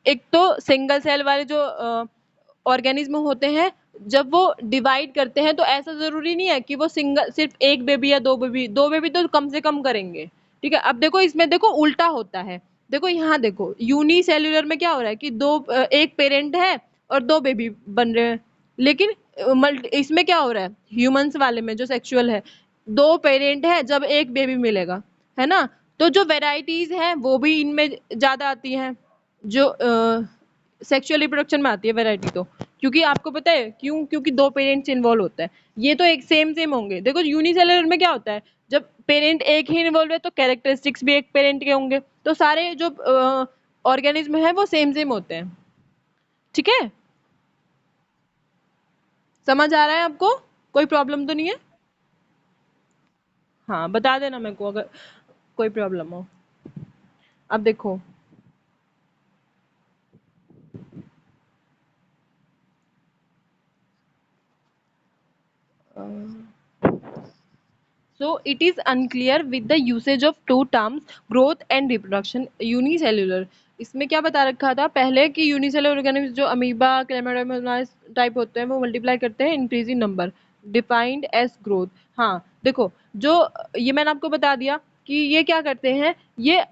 एक तो सिंगल सेल वाले जो ऑर्गेनिज्म होते हैं जब वो डिवाइड करते हैं तो ऐसा जरूरी नहीं है कि वो सिंगल सिर्फ एक बेबी या दो बेबी तो कम से कम करेंगे, ठीक है। अब देखो इसमें देखो उल्टा होता है, देखो यहाँ देखो यूनिसेल्युलर में क्या हो रहा है कि एक पेरेंट है और दो बेबी बन रहे हैं। लेकिन इसमें क्या हो रहा है, ह्यूमंस वाले में जो सेक्सुअल है, दो पेरेंट है जब एक बेबी मिलेगा, है ना। तो जो वेराइटीज है वो भी इनमें ज्यादा आती हैं, जो सेक्सुअल रिप्रोडक्शन में आती है वैरायटी। तो क्योंकि आपको पता है क्यों, क्योंकि दो पेरेंट्स इन्वॉल्व होता है। ये तो एक सेम सेम होंगे, देखो यूनिसेलुलर में क्या होता है, जब पेरेंट एक ही इन्वॉल्व है तो कैरेक्टरिस्टिक्स भी एक पेरेंट के होंगे, तो सारे जो ऑर्गेनिज्म है वो सेम सेम होते हैं, ठीक है। समझ आ रहा है आपको, कोई प्रॉब्लम तो नहीं है? हाँ बता देना मेरे को अगर कोई प्रॉब्लम हो। अब देखो, so it is unclear with the usage of two terms growth and reproduction unicellular। इसमें क्या बता रखा था पहले कि यूनिसेलुलर ऑर्गेनिज्म जो अमीबा क्लेमाइडोमोनास टाइप होते हैं वो मल्टीप्लाई करते हैं increasing number defined as growth. हाँ देखो, जो ये मैंने आपको बता दिया कि ये क्या करते हैं, ये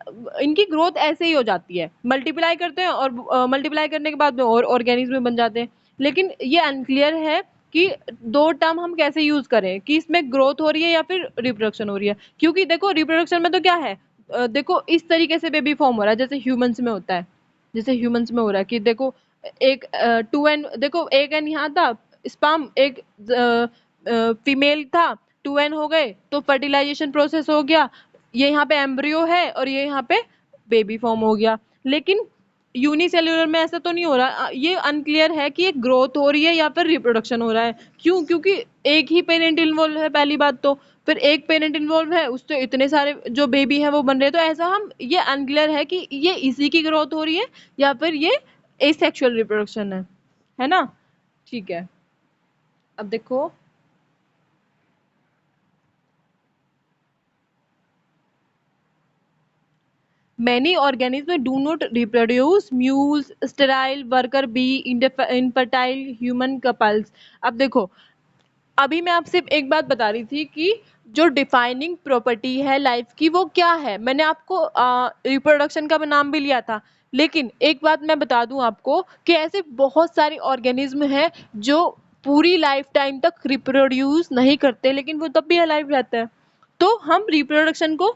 इनकी ग्रोथ ऐसे ही हो जाती है, मल्टीप्लाई करते हैं और मल्टीप्लाई करने के बाद में और ऑर्गेनिज्म बन जाते हैं। लेकिन ये अनक्लियर है कि दो टर्म हम कैसे यूज करें, कि इसमें ग्रोथ हो रही है या फिर रिप्रोडक्शन हो रही है। क्योंकि देखो रिप्रोडक्शन में तो क्या है, देखो इस तरीके से बेबी फॉर्म हो रहा है जैसे ह्यूमंस में होता है, जैसे ह्यूमंस में हो रहा है कि देखो एक टू एन, देखो एक एन यहाँ था स्पर्म, एक फीमेल था, टू एन हो गए तो फर्टिलाइजेशन प्रोसेस हो गया, ये यहाँ पे एम्ब्रियो है और ये यहाँ पे बेबी फॉर्म हो गया। लेकिन यूनिसेल्युलर में ऐसा तो नहीं हो रहा, ये अनक्लियर है कि ये ग्रोथ हो रही है या फिर रिप्रोडक्शन हो रहा है। क्यों? क्योंकि एक ही पेरेंट इन्वॉल्व है पहली बात तो, फिर एक पेरेंट इन्वॉल्व है उससे इतने सारे जो बेबी है वो बन रहे हैं, तो ऐसा हम ये अनक्लियर है कि ये इसी की ग्रोथ हो रही है या फिर ये एसेक्सुअल रिप्रोडक्शन है ना। ठीक है, अब देखो, many organisms do not reproduce, mules, sterile worker bee, infertile human couples। अब देखो, अभी मैं आपसे एक बात बता रही थी कि जो डिफाइनिंग प्रॉपर्टी है लाइफ की वो क्या है, मैंने आपको रिप्रोडक्शन का नाम भी लिया था लेकिन एक बात मैं बता दूं आपको कि ऐसे बहुत सारे ऑर्गेनिज्म हैं जो पूरी लाइफ टाइम तक रिप्रोड्यूस नहीं करते, लेकिन वो तब भी अलाइव रहते हैं। तो हम रिप्रोडक्शन को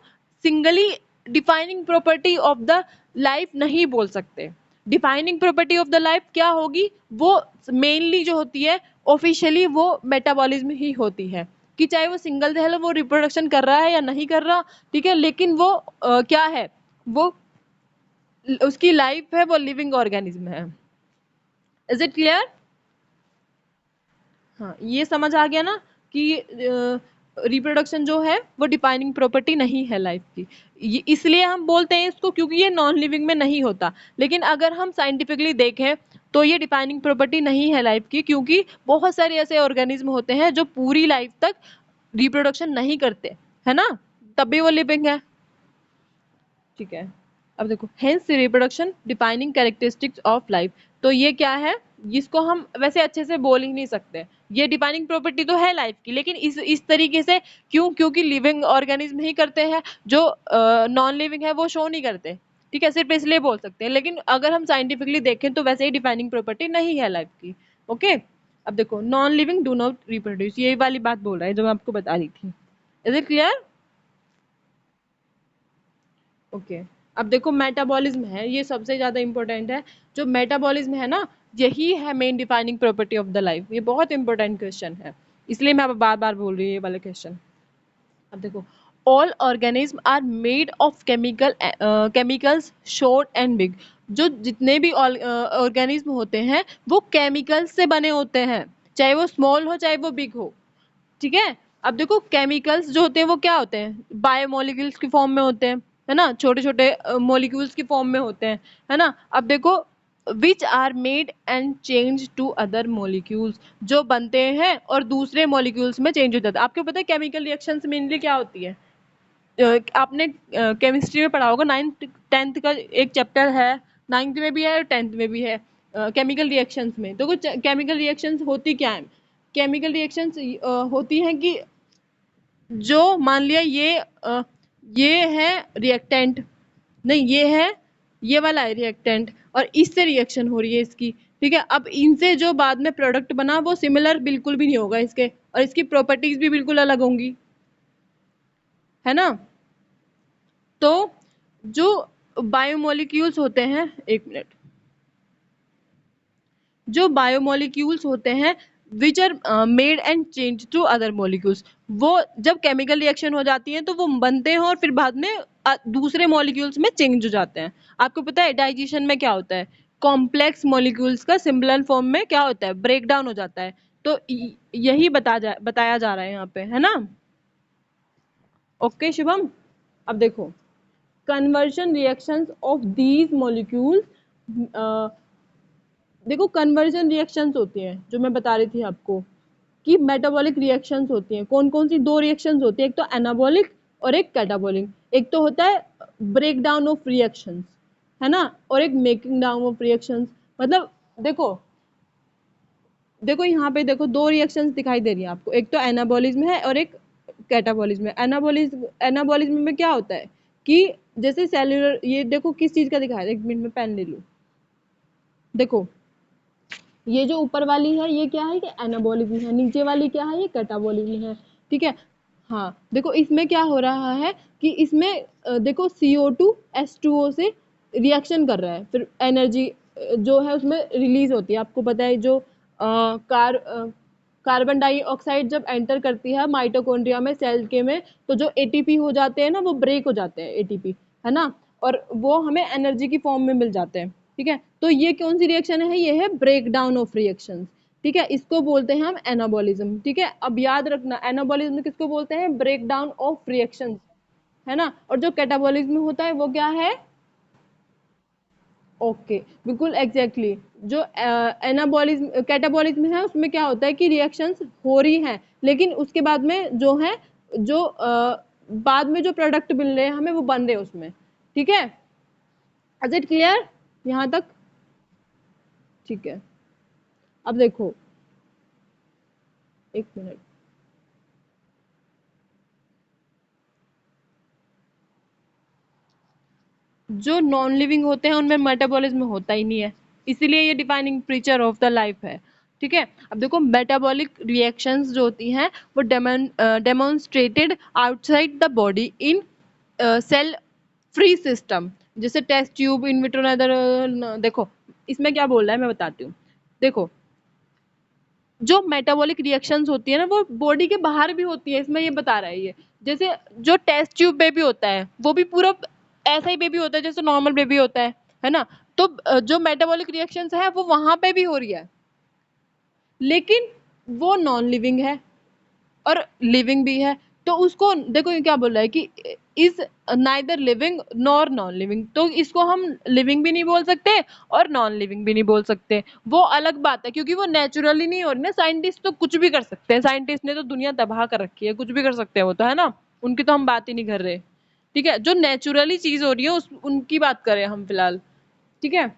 singly defining property of the life नहीं बोल सकते। Defining property of the life क्या होगी, वो मेनली जो होती है ऑफिशियली वो मेटाबॉलिज्म ही होती है, कि चाहे वो सिंगल सेल वो रिप्रोडक्शन कर रहा है या नहीं कर रहा, ठीक है, लेकिन वो क्या है, वो उसकी लाइफ है, वो लिविंग ऑर्गेनिज्म है। Is it clear? हाँ, ये समझ आ गया ना कि रिप्रोडक्शन जो है वो डिफाइनिंग प्रॉपर्टी नहीं है लाइफ की। ये इसलिए हम बोलते हैं इसको क्योंकि ये नॉन लिविंग में नहीं होता, लेकिन अगर हम साइंटिफिकली देखें तो ये डिफाइनिंग प्रॉपर्टी नहीं है लाइफ की, क्योंकि बहुत सारे ऐसे ऑर्गेनिज्म होते हैं जो पूरी लाइफ तक रिप्रोडक्शन नहीं करते, है ना, तब भी वो लिविंग है। ठीक है, अब देखो, hence reproduction defining characteristics of life. तो ये क्या है, जिसको हम वैसे अच्छे से बोल ही नहीं सकते, ये डिफाइनिंग प्रॉपर्टी तो है लाइफ की, लेकिन इस तरीके से क्यों, क्योंकि लिविंग ऑर्गेनिज्म ही करते हैं, जो नॉन लिविंग है वो शो नहीं करते। ठीक है, सिर्फ इसलिए बोल सकते हैं, लेकिन अगर हम साइंटिफिकली देखें तो वैसे ही डिफाइनिंग प्रॉपर्टी नहीं है लाइफ की। ओके, अब देखो, non living do not reproduce, ये वाली बात बोल रहा है जो मैं आपको बता रही थी। Is it clear? ओके, अब देखो, मेटाबॉलिज्म है, ये सबसे ज्यादा इंपॉर्टेंट है। जो मेटाबॉलिज्म है ना, यही है main defining property of the life. ये बहुत इंपॉर्टेंट क्वेश्चन है, इसलिए मैं अब बार बार बोल रही हूँ ये वाला क्वेश्चन। अब देखो, all organism are made of chemicals short and big. जो जितने भी ऑर्गेनिज्म होते हैं वो केमिकल्स से बने होते हैं, चाहे वो स्मॉल हो चाहे वो बिग हो। ठीक है, अब देखो, केमिकल्स जो होते हैं वो क्या होते हैं, बायोमोलिक्यूल्स की फॉर्म में होते हैं, है ना, छोटे छोटे मॉलिक्यूल्स की फॉर्म में होते हैं, है ना। अब देखो, which are made and change to other molecules, जो बनते हैं और दूसरे मॉलिक्यूल्स में चेंज हो जाते हैं। आपको पता है केमिकल रिएक्शंस मेनली क्या होती है? आपने केमिस्ट्री में पढ़ा होगा, 9th 10th का एक चैप्टर है, 9th में भी है और 10th में भी है, केमिकल रिएक्शंस में। तो कुछ केमिकल रिएक्शंस होती क्या है, केमिकल रिएक्शंस होती हैं कि जो मान लिया ये है रिएक्टेंट, नहीं ये है, ये वाला है रिएक्टेंट, और इससे रिएक्शन हो रही है इसकी। ठीक है, अब इनसे जो बाद में प्रोडक्ट बना वो सिमिलर बिल्कुल भी नहीं होगा इसके, और इसकी प्रॉपर्टीज भी बिल्कुल अलग होंगी, है ना। तो जो बायोमोलिक्यूल्स होते हैं, एक मिनट, जो बायोमोलिक्यूल्स होते हैं which are made and change to other molecules, वो जब केमिकल रिएक्शन हो जाती है तो वो बनते हैं और फिर बाद में दूसरे मॉलिक्यूल्स में चेंज हो जाते हैं। आपको पता है डाइजेशन में क्या होता है, कॉम्प्लेक्स मॉलिक्यूल्स का सिमिलर फॉर्म में क्या होता है, ब्रेक डाउन हो जाता है। तो यही बताया जा रहा है यहाँ पे, है ना। ओके शुभम, अब देखो, conversion reactions of these molecules, देखो कन्वर्जन रिएक्शंस होती हैं जो मैं बता रही थी आपको, कि मेटाबॉलिक रिएक्शंस होती हैं। कौन कौन सी दो रिएक्शंस होती है, एक तो एनाबॉलिक और एक कैटाबॉलिक। एक तो होता है ब्रेक डाउन ऑफ रिएक्शंस, है ना, और एक मेकिंग डाउन ऑफ रिएक्शंस। मतलब देखो, देखो यहाँ पे देखो, दो रिएक्शंस दिखाई दे रही है आपको, एक तो एनाबॉलिज्म है और एक कैटाबॉलिज्म है। एनाबॉलिज्म में क्या होता है कि जैसे सेल्यूलर, ये देखो किस चीज का दिखाया है, एक मिनट में पेन ले लूं। देखो, ये जो ऊपर वाली है ये क्या है कि एनाबॉलिज्म है, नीचे वाली क्या है, ये कैटाबॉलिज्म है। ठीक है, हाँ देखो, इसमें क्या हो रहा है कि इसमें देखो CO2 H2O से रिएक्शन कर रहा है, फिर एनर्जी जो है उसमें रिलीज होती है। आपको पता है जो कार्बन डाइऑक्साइड जब एंटर करती है माइटोकॉन्ड्रिया में, सेल के में, तो जो ATP हो जाते हैं ना, वो ब्रेक हो जाते हैं ATP, है ना, और वो हमें एनर्जी की फॉर्म में मिल जाते हैं। ठीक है, तो ये कौन सी रिएक्शन है, ये है ब्रेक डाउन ऑफ रिएक्शंस। ठीक है, इसको बोलते हैं हम एनाबॉलिज्म। ठीक है, अब याद रखना, एनाबॉलिज्म किसको बोलते हैं, ब्रेक डाउन ऑफ रिएक्शंस, है ना। और जो कैटाबॉलिज्म होता है वो क्या है, ओके, बिल्कुल एग्जैक्टली जो एनाबॉलिज्म कैटाबॉलिज्म है उसमें क्या होता है कि रिएक्शंस हो रही हैं, लेकिन उसके बाद में जो है, जो बाद में जो प्रोडक्ट मिल रहे हैं हमें वो बन रहे हैं उसमें। ठीक है, इज इट क्लियर यहाँ तक? ठीक है, अब देखो, एक मिनट, जो नॉन लिविंग होते हैं उनमें मेटाबॉलिज्म होता ही नहीं है, इसीलिए ये defining feature of the life है। ठीक है, अब देखो मेटाबॉलिक रिएक्शंस जो होती हैं वो demonstrated outside the body in cell free system, जैसे test tube, in vitro, other. देखो इसमें क्या बोल रहा है मैं बताती हूँ। देखो जो मेटाबॉलिक रिएक्शंस होती है ना वो बॉडी के बाहर भी होती है, इसमें ये बता रहा है ये। जैसे जो टेस्ट ट्यूब बेबी होता है वो भी पूरा ऐसा ही बेबी होता है जैसे नॉर्मल बेबी होता है ना। तो जो मेटाबॉलिक रिएक्शंस है वो वहां पे भी हो रही है, लेकिन वो नॉन लिविंग है और लिविंग भी है। तो उसको देखो ये क्या बोल रहा है कि is neither living nor non living, तो इसको हम लिविंग भी नहीं बोल सकते और नॉन लिविंग भी नहीं बोल सकते, वो अलग बात है, क्योंकि वो नेचुरली नहीं हो रही ना। साइंटिस्ट तो कुछ भी कर सकते हैं, साइंटिस्ट ने तो दुनिया तबाह कर रखी है, कुछ भी कर सकते हैं वो तो, है ना। उनकी तो हम बात ही नहीं कर रहे। ठीक है, जो नेचुरली चीज हो रही है उनकी बात करें हम फिलहाल। ठीक है,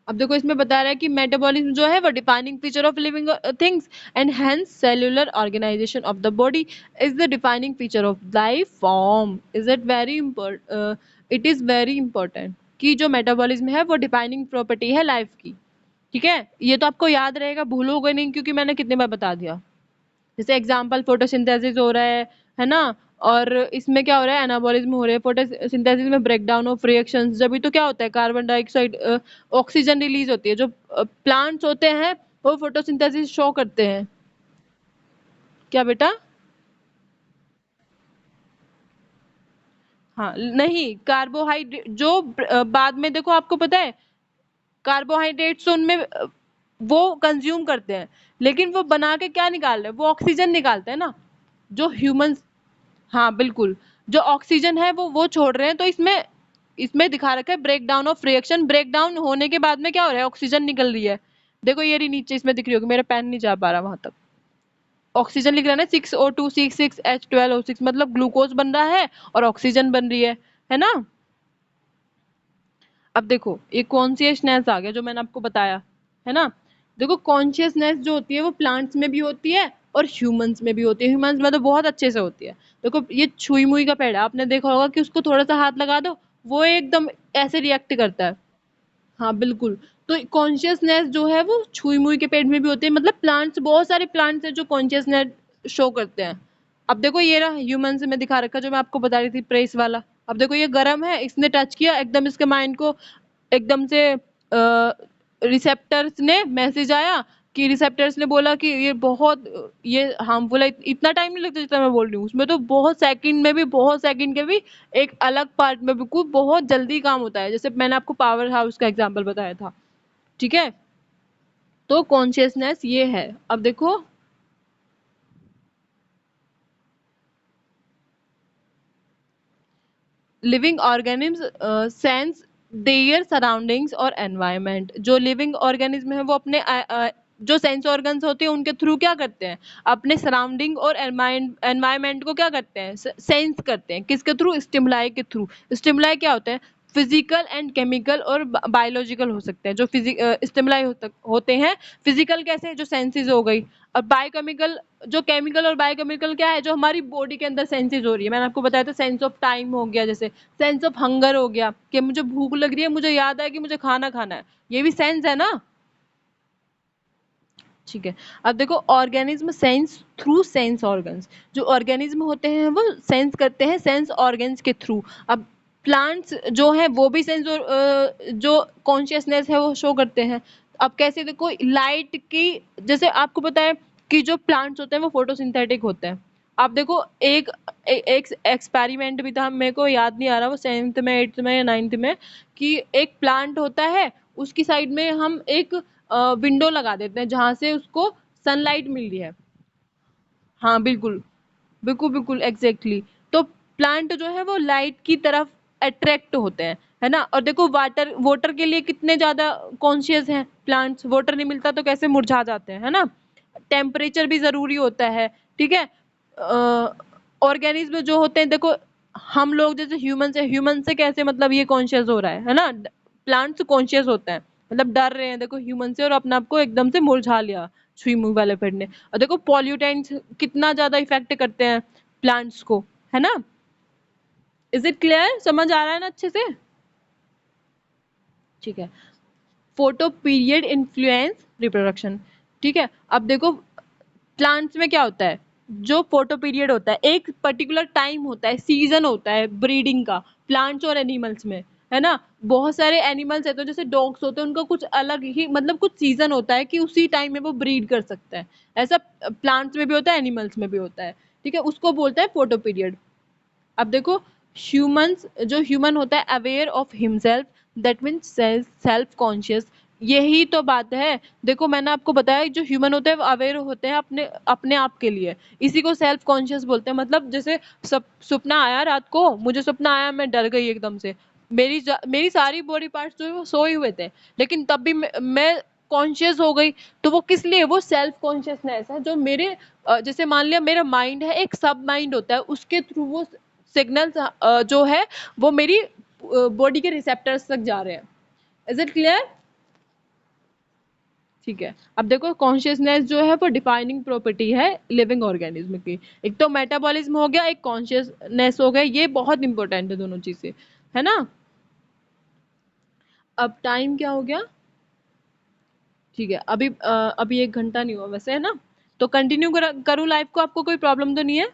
अब देखो इसमें बता रहा है कि मेटाबॉलिज्म जो है वो defining feature of living things and hence cellular organisation of the body is the defining feature of life form. Is it very important, it is very important कि जो मेटाबॉलिज्म है वो डिफाइनिंग प्रॉपर्टी है life की। ठीक है, ये तो आपको याद रहेगा, भूलोगे नहीं, क्योंकि मैंने कितने बार बता दिया। जैसे एग्जाम्पल फोटोसिंथेसिस हो रहा है ना। और इसमें क्या हो रहा है, एनाबॉलिज्म हो रहा है। फोटोसिंथेसिस में ब्रेक डाउन ऑफ रिएक्शंस, जब भी तो क्या होता है, कार्बन डाइऑक्साइड ऑक्सीजन रिलीज होती है। जो प्लांट्स होते हैं वो फोटोसिंथेसिस शो करते हैं। क्या बेटा? हाँ नहीं, कार्बोहाइड्रेट जो बाद में देखो आपको पता है, कार्बोहाइड्रेट्स उनमें वो कंज्यूम करते हैं, लेकिन वो बना के क्या निकाल रहे हैं, वो ऑक्सीजन निकालते हैं ना। जो ह्यूमंस, हाँ बिल्कुल, जो ऑक्सीजन है वो छोड़ रहे हैं। तो इसमें इसमें दिखा रखा है break down of reaction, break down होने के बाद में क्या हो रहा है, ऑक्सीजन निकल रही है। देखो ये रही नीचे, इसमें दिख रही होगी, मेरा पेन नहीं जा पा रहा वहां तक। ऑक्सीजन लिख रहा है ना, 6O2 6H12O6, मतलब ग्लूकोज बन रहा है और ऑक्सीजन बन रही है ना। अब देखो ये कॉन्शियसनेस आ गया जो मैंने आपको बताया, है ना। देखो कॉन्शियसनेस जो होती है वो प्लांट्स में भी होती है और ह्यूमंस में भी होती है। ह्यूमंस में तो बहुत अच्छे से होती है। देखो ये छुई मुई का पेड़ है, आपने देखा होगा कि उसको थोड़ा सा हाथ लगा दो वो एकदम ऐसे रिएक्ट करता है। हाँ बिल्कुल। तो कॉन्शियसनेस जो है वो छुई मुई के पेड़ में भी होती है, मतलब प्लांट्स, बहुत सारे प्लांट्स हैं जो कॉन्शियसनेस शो करते हैं। अब देखो ये रहा ह्यूमन से मैं दिखा रखा जो मैं आपको बता रही थी, प्रेस वाला। अब देखो ये गर्म है, इसने टच किया एकदम, इसके माइंड को एकदम से रिसेप्टर्स ने मैसेज आया कि रिसेप्टर्स ने बोला कि ये बहुत ये हार्मफुल है। इतना टाइम नहीं लगता जितना मैं बोल रही हूँ, उसमें तो बहुत सेकंड में भी, बहुत सेकंड के भी एक अलग पार्ट में बिल्कुल बहुत जल्दी काम होता है, जैसे मैंने आपको पावर हाउस का एग्जांपल बताया था। ठीक है, तो कॉन्शियसनेस ये है। अब देखो living organism sense there surroundings और एनवायरनमेंट। जो लिविंग ऑर्गेनिज्म है वो अपने जो सेंस ऑर्गन्स होते हैं उनके थ्रू क्या करते हैं, अपने सराउंडिंग और एनवायरनमेंट को क्या करते हैं, सेंस करते हैं। किसके थ्रू, स्टिमुलाई के थ्रू। स्टिमुलाई क्या होते हैं, फिजिकल एंड केमिकल और बायोलॉजिकल हो सकते हैं। जो स्टिमुलाई होते हैं फिजिकल, कैसे, जो सेंसेस हो गई। और बायोकेमिकल, जो केमिकल और बायोकेमिकल क्या है, जो हमारी बॉडी के अंदर सेंसेस हो रही है। मैंने आपको बताया था सेंस ऑफ टाइम हो गया, जैसे सेंस ऑफ हंगर हो गया कि मुझे भूख लग रही है, मुझे याद है कि मुझे खाना खाना है, ये भी सेंस है ना। ठीक है, अब देखो organism sense through sense organs. जो ऑर्गेनिज्म होते हैं वो सेंस करते हैं सेंस ऑर्गन्स के थ्रू। अब प्लांट्स जो है वो भी सेंस जो कॉन्शियसनेस है वो शो करते हैं। अब कैसे, देखो लाइट की, जैसे आपको पता है कि जो प्लांट्स होते हैं वो फोटोसिंथेटिक होते हैं। आप देखो एक एक्सपेरिमेंट भी था, मेरे को याद नहीं आ रहा वो 7th में 8th में या 9th में, कि एक प्लांट होता है उसकी साइड में हम एक विंडो लगा देते हैं जहां से उसको सनलाइट मिल रही है। हाँ बिल्कुल, बिल्कुल बिल्कुल एग्जैक्टली। तो प्लांट जो है वो लाइट की तरफ अट्रैक्ट होते हैं, है ना। और देखो वाटर, वाटर के लिए कितने ज्यादा कॉन्शियस हैं प्लांट्स, वाटर नहीं मिलता तो कैसे मुरझा जाते हैं, है ना। टेम्परेचर भी जरूरी होता है। ठीक है, ऑर्गेनिज्म जो होते हैं, देखो हम लोग जैसे ह्यूमन से कैसे मतलब ये कॉन्शियस हो रहा है ना। प्लांट्स कॉन्शियस होते हैं, मतलब डर रहे हैं देखो ह्यूमन से, और अपने आप को एकदम से मुरझा लिया छुई मुई वाले पेड़ ने। और देखो पॉल्यूटेंट्स कितना ज्यादा इफेक्ट करते हैं प्लांट्स को, है ना। Is it clear? समझ आ रहा है ना अच्छे से? ठीक है। Photo period influence reproduction. ठीक है, अब देखो प्लांट्स में क्या होता है, जो फोटो पीरियड होता है एक पर्टिकुलर टाइम होता है, सीजन होता है ब्रीडिंग का, प्लांट्स और एनिमल्स में, है ना। बहुत सारे एनिमल्स है तो जैसे डॉग्स होते हैं, उनका कुछ अलग ही मतलब कुछ सीजन होता है कि उसी टाइम में वो ब्रीड कर सकता है। ऐसा प्लांट्स में भी होता है, एनिमल्स में भी होता है। ठीक है, उसको बोलते हैं फोटो पीरियड। अब देखो ह्यूमंस, जो ह्यूमन होता है aware of himself, that means self conscious. यही तो बात है। देखो मैंने आपको बताया जो ह्यूमन होते हैं वो अवेयर होते हैं अपने अपने आप के लिए, इसी को सेल्फ कॉन्शियस बोलते हैं। मतलब जैसे सपना आया रात को, मुझे सपना आया, मैं डर गई एकदम से, मेरी सारी बॉडी पार्ट्स जो है वो सोए हुए थे, लेकिन तब भी मैं कॉन्शियस हो गई। तो वो किस लिए, वो सेल्फ कॉन्शियसनेस है जो मेरे जैसे मान लिया मेरा माइंड है, एक सब माइंड होता है, उसके थ्रू वो सिग्नल जो है वो मेरी बॉडी के रिसेप्टर्स तक जा रहे हैं। Is it clear? ठीक है, अब देखो कॉन्शियसनेस जो है वो डिफाइनिंग प्रॉपर्टी है लिविंग ऑर्गेनिज्म की। एक तो मेटाबॉलिज्म हो गया, एक कॉन्शियसनेस हो गया, ये बहुत इंपॉर्टेंट है दोनों चीजें, है ना। अब टाइम क्या हो गया? ठीक है, अभी 1 घंटा नहीं हुआ वैसे, है ना। तो कंटिन्यू करूँ लाइफ को, आपको कोई प्रॉब्लम तो नहीं है?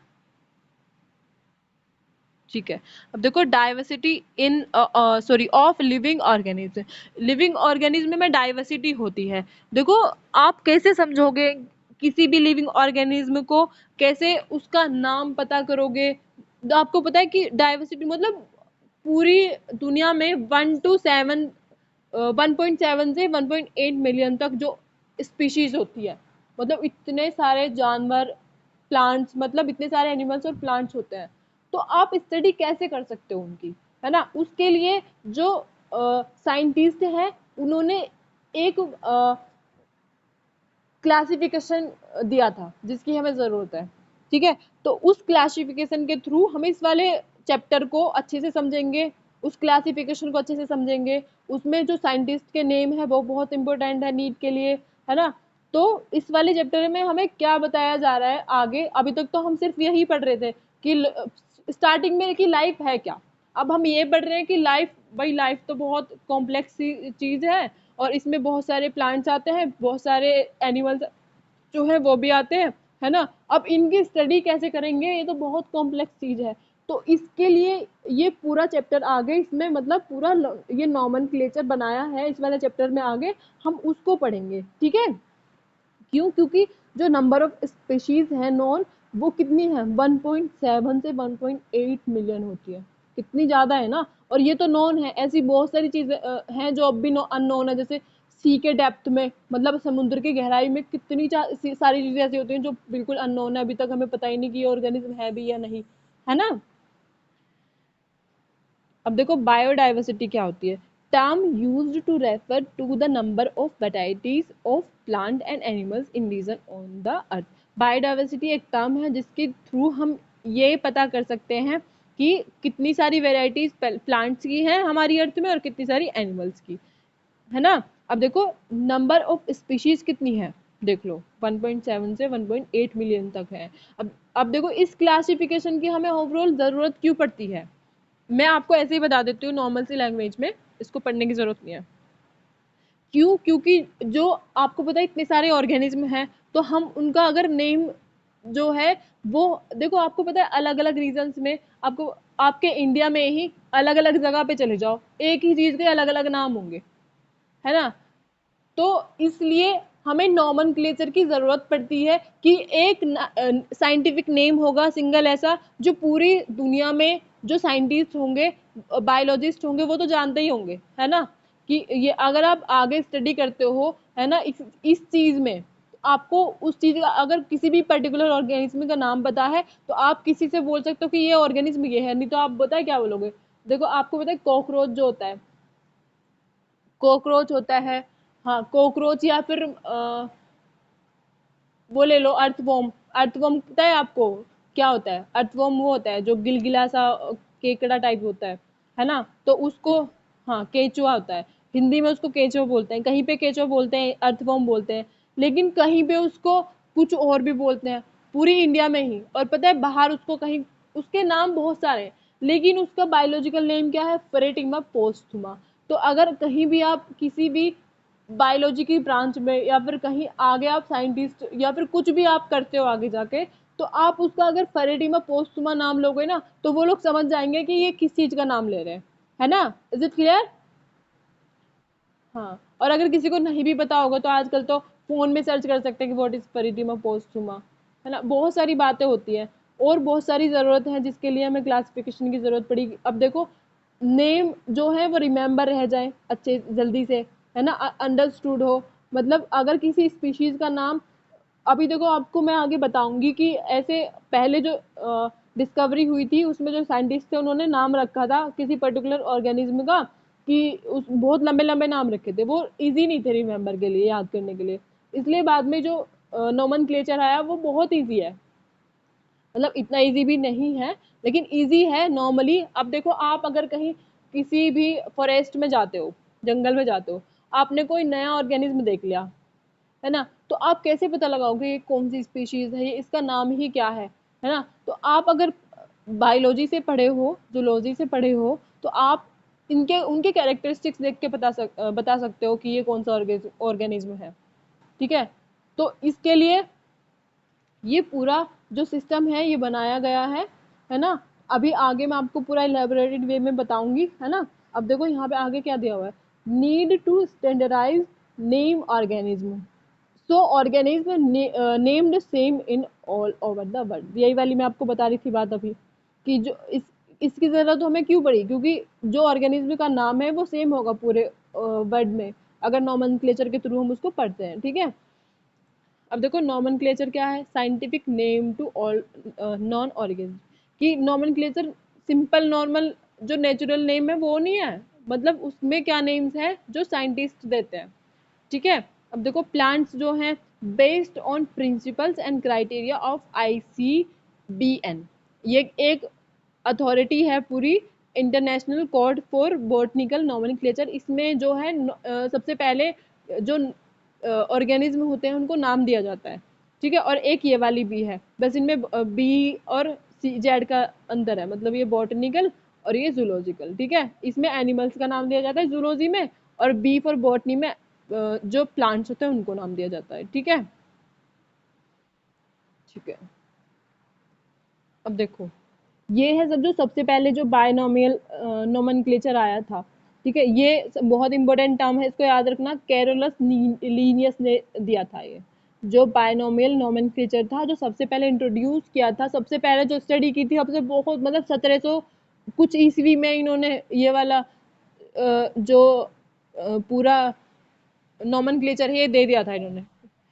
ठीक है, अब देखो diversity in sorry of living organism. Living organism में डाइवर्सिटी होती है। देखो आप कैसे समझोगे किसी भी लिविंग ऑर्गेनिज्म को, कैसे उसका नाम पता करोगे? तो आपको पता है कि डाइवर्सिटी मतलब पूरी दुनिया में 1 से 1.8 मिलियन तक जो स्पीशीज होती है, मतलब इतने सारे जानवर, प्लांट्स, मतलब इतने सारे एनिमल्स और प्लांट्स होते हैं। तो आप स्टडी कैसे कर सकते हो उनकी, है ना। उसके लिए जो साइंटिस्ट हैं उन्होंने एक क्लासिफिकेशन दिया था जिसकी हमें ज़रूरत है। ठीक है, तो उस क्लासिफिकेशन के थ्रू हम इस वाले चैप्टर को अच्छे से समझेंगे, उस क्लासिफिकेशन को अच्छे से समझेंगे। उसमें जो साइंटिस्ट के नेम है वो बहुत इंपॉर्टेंट है नीट के लिए, है ना। तो इस वाले चैप्टर में हमें क्या बताया जा रहा है आगे, अभी तक तो हम सिर्फ यही पढ़ रहे थे कि स्टार्टिंग में कि लाइफ है क्या। अब हम ये पढ़ रहे हैं कि लाइफ, भाई लाइफ तो बहुत कॉम्प्लेक्स चीज़ है, और इसमें बहुत सारे प्लांट्स आते हैं, बहुत सारे एनिमल्स जो है वो भी आते हैं, है ना। अब इनकी स्टडी कैसे करेंगे, ये तो बहुत कॉम्प्लेक्स चीज है। तो इसके लिए ये पूरा चैप्टर आगे इसमें मतलब पूरा ये नॉमेनक्लेचर बनाया है इस वाले चैप्टर में, आगे हम उसको पढ़ेंगे। ठीक है, क्यों? क्योंकि जो नंबर ऑफ स्पीशीज है नॉन, वो कितनी है, 1.7 से 1.8 मिलियन होती है। कितनी ज्यादा है ना। और ये तो नॉन है, ऐसी बहुत सारी चीजें हैं जो अब भी अननोन है। जैसे सी के डेप्थ में, मतलब समुद्र की गहराई में कितनी सारी चीजें ऐसी होती हैं जो बिल्कुल अननोन है, अभी तक हमें पता ही नहीं कि ये ऑर्गेनिज्म है भी या नहीं, है ना। अब देखो बायोडाइवर्सिटी क्या होती है। Term used to refer to the number of varieties of plant and animals in region on the earth. Biodiversity एक टर्म है जिसके थ्रू हम ये पता कर सकते हैं कि कितनी सारी वेराइटीज प्लांट्स की हैं हमारी अर्थ में और कितनी सारी एनिमल्स की, है ना। अब देखो नंबर ऑफ स्पीशीज कितनी है, देख लो 1.7 से 1.8 मिलियन तक है। अब देखो इस क्लासिफिकेशन की हमें ओवरऑल जरूरत क्यों पड़ती है, मैं आपको ऐसे ही बता देती हूँ नॉर्मल सी लैंग्वेज में, इसको पढ़ने की जरूरत नहीं है। क्यों? क्योंकि जो आपको पता है इतने सारे ऑर्गेनिज्म हैं, तो हम उनका अगर नेम जो है वो, देखो आपको पता है अलग अलग रीजन्स में, आपको आपके इंडिया में ही अलग अलग जगह पे चले जाओ, एक ही चीज के अलग अलग नाम होंगे, है ना। तो इसलिए हमें नॉमेनक्लेचर की जरूरत पड़ती है कि एक साइंटिफिक नेम होगा सिंगल ऐसा, जो पूरी दुनिया में जो साइंटिस्ट होंगे, बायोलॉजिस्ट होंगे, वो तो जानते ही होंगे, है ना। कि ये अगर आप आगे स्टडी करते हो, है ना, इस चीज में आपको उस चीज का अगर किसी भी पर्टिकुलर ऑर्गेनिज्म का नाम पता है तो आप किसी से बोल सकते हो कि ये ऑर्गेनिज्म ये है, नहीं तो आप बताए क्या बोलोगे। देखो आपको पता है कॉकरोच जो होता है, कॉकरोच होता है, हाँ कॉकरोच, या फिर वो ले लो अर्थवॉर्म। अर्थवॉर्म पता है आपको क्या होता है? अर्थवॉर्म वो होता है जो गिलगिला सा केकड़ा टाइप होता है ना। तो उसको, हाँ केचुआ होता है, हिंदी में उसको केचुआ बोलते हैं, कहीं पे केचुआ बोलते हैं, अर्थवॉर्म बोलते हैं, लेकिन कहीं पे उसको कुछ और भी बोलते हैं, पूरी इंडिया में ही। और पता है बाहर उसको कहीं, उसके नाम बहुत सारे हैं, लेकिन उसका बायोलॉजिकल नेम क्या है, फरेटिमा पोस्टुमा। तो अगर कहीं भी आप किसी भी बायोलॉजी की ब्रांच में या फिर कहीं आगे आप साइंटिस्ट या फिर कुछ भी आप करते हो आगे जाके, तो आप उसका अगर फरेटिमा पोस्टुमा नाम लोगे ना, तो वो लोग समझ जाएंगे कि ये किस चीज का नाम ले रहे हैं, है ना। Is it clear? हाँ, और अगर किसी को नहीं भी पता होगा तो आजकल तो फोन में सर्च कर सकते हैं कि व्हाट इज परिडिमा पोस्टुमा, है ना। बहुत सारी बातें होती है और बहुत सारी जरूरत है जिसके लिए हमें क्लासिफिकेशन की जरूरत पड़ेगी। अब देखो, नेम जो है वो रिमेम्बर रह जाए अच्छे जल्दी से, है ना, अंडरस्टूड हो। मतलब अगर किसी स्पीशीज का नाम, अभी देखो आपको मैं आगे बताऊंगी कि ऐसे पहले जो डिस्कवरी हुई थी उसमें जो साइंटिस्ट थे उन्होंने नाम रखा था किसी पर्टिकुलर ऑर्गेनिज्म का, कि उस बहुत लंबे लंबे नाम रखे थे, वो इजी नहीं थे रिमेम्बर के लिए, याद करने के लिए। इसलिए बाद में जो नोमेनक्लेचर आया वो बहुत इजी है, मतलब इतना इजी भी नहीं है लेकिन इजी है नॉर्मली। अब देखो आप अगर कहीं किसी भी फॉरेस्ट में जाते हो, जंगल में जाते हो, आपने कोई नया ऑर्गेनिज्म देख लिया, है ना, तो आप कैसे पता लगाओगे ये कौन सी स्पीशीज है, ये इसका नाम ही क्या है ना। तो आप अगर बायोलॉजी से पढ़े हो, जूलॉजी से पढ़े हो, तो आप इनके उनके कैरेक्टरिस्टिक्स देख के बता सकते हो कि ये कौन सा ऑर्गेनिज्म है, ठीक है। तो इसके लिए ये पूरा जो सिस्टम है ये बनाया गया है ना। अभी आगे मैं आपको पूरा इलेबोरेटेड वे में बताऊंगी, है ना। अब देखो यहाँ पे आगे क्या दिया हुआ है, need to standardise name organism, so organism named same in all over the world. यही वाली मैं आपको बता रही थी बात अभी, कि जो इसकी जरूरत हमें क्यों पड़ी, क्योंकि जो ऑर्गेनिज्म का नाम है वो सेम होगा पूरे वर्ल्ड में, अगर नॉमेनक्लेचर के थ्रू हम उसको पढ़ते हैं, ठीक है। अब देखो नॉमेनक्लेचर क्या है, scientific name to all known organism. कि नॉमेनक्लेचर सिंपल नॉर्मल जो नेचुरल नेम है वो नहीं है, मतलब उसमें क्या नेम्स है जो साइंटिस्ट देते हैं, ठीक है। अब देखो प्लांट्स जो हैं, based on principles and criteria of ICBN, ये एक अथॉरिटी है पूरी, international code for botanical nomenclature. इसमें जो है सबसे पहले जो ऑर्गेनिज्म होते हैं उनको नाम दिया जाता है, ठीक है। और एक ये वाली भी है, बस इनमें बी और जेड का अंतर है, मतलब ये बॉटनिकल और ये जूलॉजिकल, ठीक है। इसमें एनिमल्स का नाम दिया जाता है जूलॉजी में, और बी फॉर बॉटनी में जो प्लांट्स होते हैं उनको नाम दिया जाता है, ठीक है। ठीक है, अब देखो ये है सब जो सबसे पहले जो बायनोमियल नोमेनक्लेचर आया था, ठीक है। ये बहुत इंपॉर्टेंट टर्म है, इसको याद रखना, कैरोलस लीनियस ने दिया था ये, जो बायनोमियल नोमेनक्लेचर था, जो सबसे पहले इंट्रोड्यूस किया था, सबसे पहले जो स्टडी की थी, सबसे बहुत मतलब 1700 कुछ ईस्वी में इन्होंने ये वाला जो पूरा नोमेनक्लेचर है ये दे दिया था इन्होंने,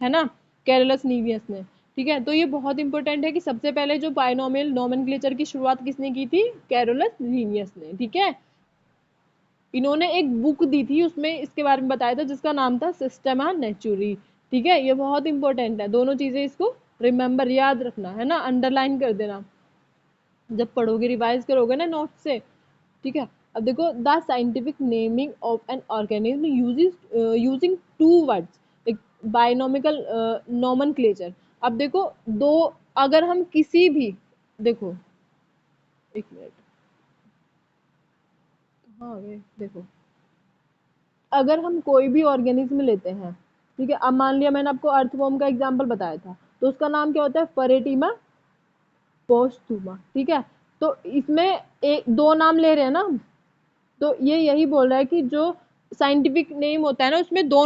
है ना, कैरोलस लीनियस ने, ठीक है। तो ये बहुत इंपॉर्टेंट है कि सबसे पहले जो बायनोमियल नोमेनक्लेचर की शुरुआत किसने की थी, कैरोलस लीनियस ने, ठीक है। इन्होंने एक बुक दी थी, उसमें इसके बारे में बताया था जिसका नाम था सिस्टेमा नेचुरी, ठीक है। ये बहुत इंपॉर्टेंट है, दोनों चीजें इसको रिमेम्बर याद रखना, है ना, अंडरलाइन कर देना जब पढ़ोगे, रिवाइज करोगे ना नोट से, ठीक है। अब देखो the scientific naming of an organism using two words, एक बायनोमिकल नोमेनक्लेचर। अब देखो दो, अगर हम किसी भी, देखो एक मिनट, कहाँ आ गए, देखो अगर हम कोई भी ऑर्गेनिज्म लेते हैं, ठीक है, अब मान लिया मैंने आपको अर्थवॉर्म का एग्जांपल बताया था, तो उसका नाम क्या होता है, फरेटिमा पोस्टुमा, ठीक है। तो इसमें एक दो नाम ले रहे हैं ना, तो ये यही बोल रहा है कि जो साइंटिफिक नेम होता है ना उसमें दो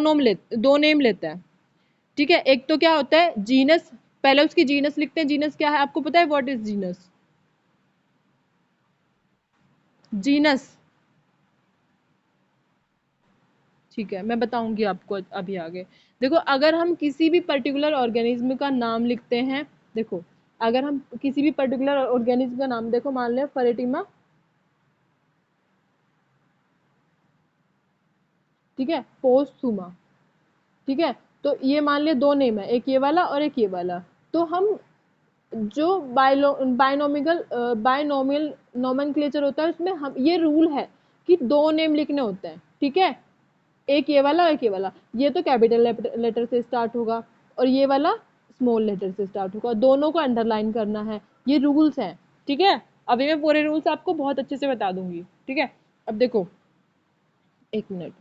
नेम लेता है, ठीक है। एक तो क्या होता है जीनस, पहले उसकी जीनस लिखते हैं, जीनस क्या है आपको पता है, व्हाट इज जीनस, जीनस, ठीक है, मैं बताऊंगी आपको अभी आगे। देखो अगर हम किसी भी पर्टिकुलर ऑर्गेनिज्म का नाम लिखते हैं, देखो अगर हम किसी भी पर्टिकुलर ऑर्गेनिज्म का नाम, देखो मान लिया फरेटिमा, ठीक है, पोस्टुमा, ठीक है। तो ये मान लिया दो नेम है, एक ये वाला और एक ये वाला। तो हम जो बायनोमिकल बायनोमियल नोमेनक्लेचर होता है उसमें हम ये रूल है कि दो नेम लिखने होते हैं, ठीक है। एक ये वाला और एक ये वाला, ये तो कैपिटल लेटर से स्टार्ट होगा और ये वाला स्मॉल लेटर से स्टार्ट होगा, दोनों को अंडरलाइन करना है, ये रूल्स हैं, ठीक है। अभी मैं पूरे रूल्स आपको बहुत अच्छे से बता दूंगी, ठीक है। अब देखो, एक मिनट,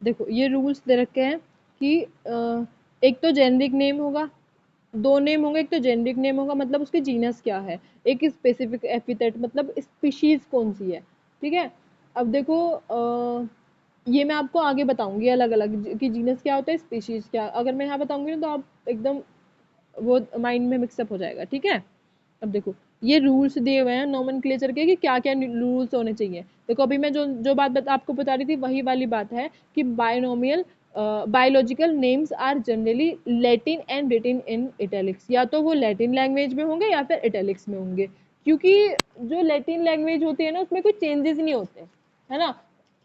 देखो ये रूल्स दे रखे हैं कि एक तो जेनरिक नेम होगा, दो नेम होंगे, एक तो जेनरिक नेम होगा मतलब उसके जीनस क्या है, एक स्पेसिफिक एपिथेट मतलब स्पीशीज कौन सी है, ठीक है। अब देखो ये मैं आपको आगे बताऊंगी अलग अलग कि जीनस क्या होता है, स्पीशीज क्या, अगर मैं यहाँ बताऊंगी ना तो आप एकदम वो माइंड में मिक्सअप हो जाएगा, ठीक है। अब देखो ये रूल्स दिए हुए हैं नोमेनक्लेचर के कि क्या क्या रूल्स होने चाहिए। देखो अभी मैं जो जो आपको बता रही थी वही वाली बात है कि binomial biological names are generally Latin and written in italics, या तो वो लैटिन लैंग्वेज में होंगे या फिर इटैलिक्स में होंगे, क्योंकि जो लैटिन लैंग्वेज होती है ना उसमें कोई चेंजेस नहीं होते, है ना।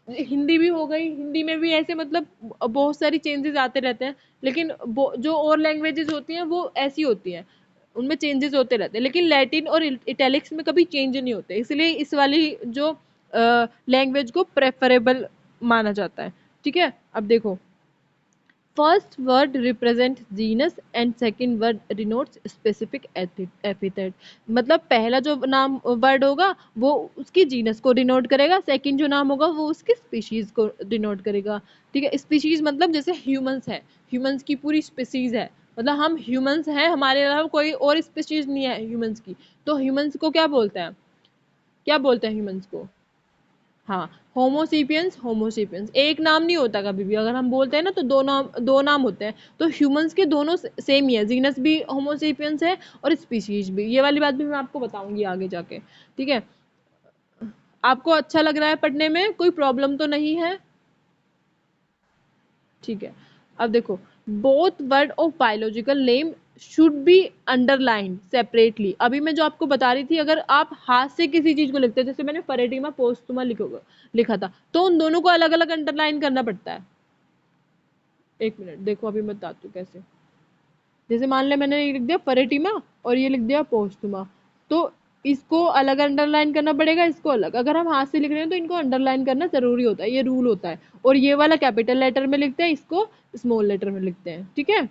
हिंदी भी हो गई, हिंदी में भी ऐसे मतलब बहुत सारी चेंजेस आते रहते हैं, लेकिन जो और लैंग्वेजेस होती हैं वो ऐसी होती हैं, उनमें चेंजेस होते रहते हैं, लेकिन लैटिन और इटैलिक्स में कभी चेंज नहीं होते, इसलिए इस वाली जो लैंग्वेज को प्रेफरेबल माना जाता है, ठीक है। अब देखो, first word represent genus and second word denotes specific epithet, मतलब पहला जो नाम वर्ड होगा वो उसकी जीनस को डिनोट करेगा, सेकंड जो नाम होगा वो उसकी स्पीशीज को डिनोट करेगा, ठीक है। स्पीशीज मतलब जैसे ह्यूमंस है, ह्यूमंस की पूरी स्पीशीज है, मतलब हम ह्यूमंस हैं, हमारे अलावा कोई और स्पीशीज नहीं है ह्यूमंस की, तो ह्यूमंस को क्या बोलते हैं, क्या बोलते हैं ह्यूमंस को, हाँ, होमोसेपियंस, होमोसेपियंस एक नाम नहीं होता कभी भी, अगर हम बोलते हैं ना तो दो नाम होते हैं, तो ह्यूमंस के दोनों सेम ही है, जीनस भी होमोसेपियंस है और स्पीशीज भी, ये वाली बात भी मैं आपको बताऊंगी आगे जाके, ठीक है। आपको अच्छा लग रहा है पढ़ने में, कोई प्रॉब्लम तो नहीं है, ठीक है। अब देखो, both word of biological name should be underline separately, अभी मैं जो आपको बता रही थी, अगर आप हाथ से किसी चीज को लिखते हैं, जैसे मैंने परेटिमा पोस्टुमा लिखा था, तो उन दोनों को अलग अलग अंडरलाइन करना पड़ता है। एक मिनट देखो, अभी मैं बताती हूँ कैसे। जैसे मान लिया मैंने ये लिख दिया परेटिमा और ये लिख दिया पोस्टुमा, तो इसको अलग अंडरलाइन करना पड़ेगा, इसको अलग, अगर हम हाथ से लिख रहे हैं तो इनको अंडरलाइन करना जरूरी होता है, ये रूल होता है, और ये वाला कैपिटल लेटर में लिखते हैं, इसको स्मॉल लेटर में लिखते हैं, ठीक है।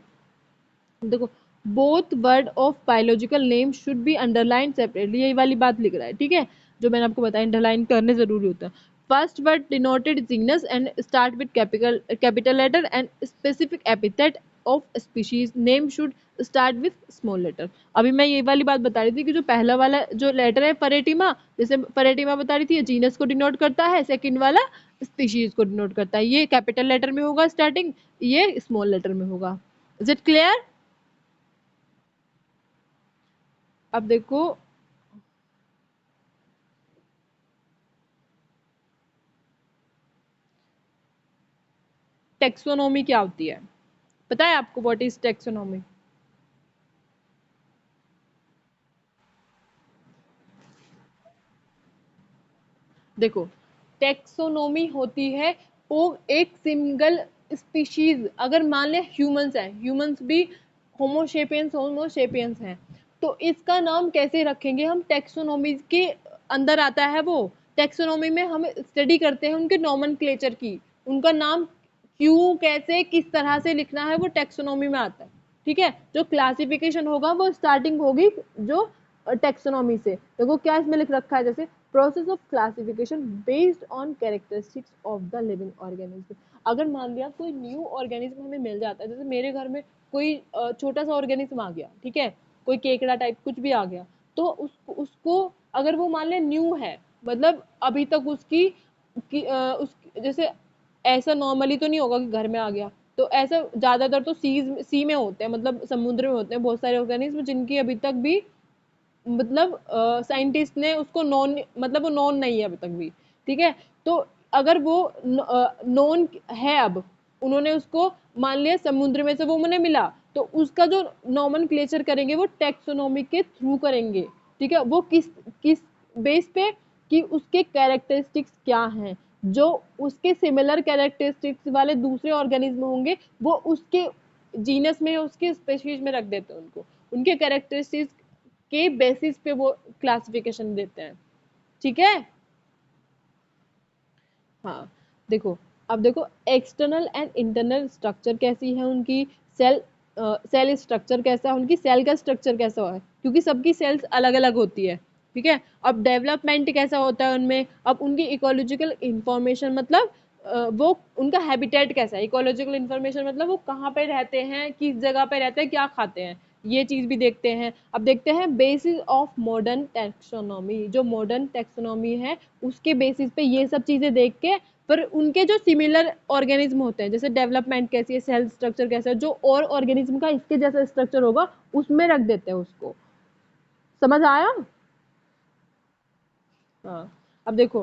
देखो, both word of biological name should be underline separately, यही वाली बात लिख रहा है, ठीक है, जो मैंने आपको बताया अंडरलाइन करने जरूरी होता है। First word denoted genus and start with capital letter and specific epithet of species name should start with small letter. अभी मैं ये वाली बात बता रही थी कि जो पहला वाला जो लेटर है परेटिमा, जैसे परेटिमा बता रही थी, जीनस को डिनोट करता है, सेकंड वाला स्पीशीज को डिनोट करता है, ये कैपिटल लेटर में होगा स्टार्टिंग, ये स्मॉल लेटर में होगा। Is it clear? अब देखो, टेक्सोनोमी क्या होती है, पता है आपको, व्हाट इज टेक्सोनोमी? देखो, टेक्सोनोमी होती है वो एक सिंगल स्पीशीज, अगर मान ले ह्यूमंस है, ह्यूमंस भी होमोशेपियंस होमोशेपियंस हैं, तो इसका नाम कैसे रखेंगे हम, टेक्सोनोमी के अंदर आता है वो, टेक्सोनोमी में हम स्टडी करते हैं उनके नोमेनक्लेचर की, उनका नाम क्यों कैसे किस तरह से लिखना है वो टेक्सोनोमी में आता है, ठीक है। जो क्लासिफिकेशन होगा वो स्टार्टिंग होगी जो टेक्सोनोमी से, देखो क्या इसमें लिख रखा है, जैसे process of classification based on characteristics of the living organism, अगर मान लिया कोई न्यू ऑर्गेनिज्म हमें मिल जाता है, जैसे मेरे घर में कोई छोटा सा ऑर्गेनिज्म आ गया, ठीक है, कोई केकड़ा टाइप कुछ भी आ गया, तो उसको अगर वो मान लिया न्यू है, मतलब अभी तक उसकी उस जैसे ऐसा नॉर्मली तो नहीं होगा कि घर में आ गया, तो ऐसा ज्यादातर तो सी में होते हैं, मतलब समुद्र में होते हैं बहुत सारे ऑर्गेनिज्म जिनकी अभी तक भी मतलब साइंटिस्ट ने उसको नॉन, मतलब वो नॉन नहीं है अभी तक भी, ठीक है। तो अगर वो नॉन है, अब उन्होंने उसको मान लिया समुद्र में से वो उन्हें मिला, तो उसका जो नॉमेनक्लेचर करेंगे वो टेक्सोनोमी के थ्रू करेंगे, ठीक है। वो किस किस बेस पे, कि उसके कैरेक्टरिस्टिक्स क्या हैं, जो उसके सिमिलर कैरेक्टरिस्टिक्स वाले दूसरे ऑर्गेनिज्म होंगे वो उसके जीनस में उसके स्पेशीज में रख देते हैं उनको, उनके कैरेक्टरिस्टिक्स के बेसिस पे वो क्लासिफिकेशन देते हैं, ठीक है। हाँ देखो, अब देखो एक्सटर्नल एंड इंटरनल स्ट्रक्चर कैसी है उनकी, सेल सेल स्ट्रक्चर कैसा है उनकी, सेल का स्ट्रक्चर कैसा है, क्योंकि सबकी सेल्स अलग अलग होती है, ठीक है। अब डेवलपमेंट कैसा होता है उनमें, अब उनकी इकोलॉजिकल इंफॉर्मेशन मतलब वो उनका हैबिटेट कैसा है, इकोलॉजिकल इंफॉर्मेशन मतलब वो कहाँ पे रहते हैं, किस जगह पे रहते हैं, क्या खाते हैं, ये चीज भी देखते हैं। अब देखते हैं बेसिस ऑफ मॉडर्न टेक्सोनॉमी, जो मॉडर्न टेक्सोनॉमी है उसके बेसिस पे ये सब चीजें देख के पर उनके जो सिमिलर ऑर्गेनिज्म होते हैं, जैसे डेवलपमेंट कैसी है, सेल स्ट्रक्चर कैसा है, जो और ऑर्गेनिज्म का इसके जैसा स्ट्रक्चर होगा उसमें रख देते हैं उसको। समझ आया? हाँ। अब देखो,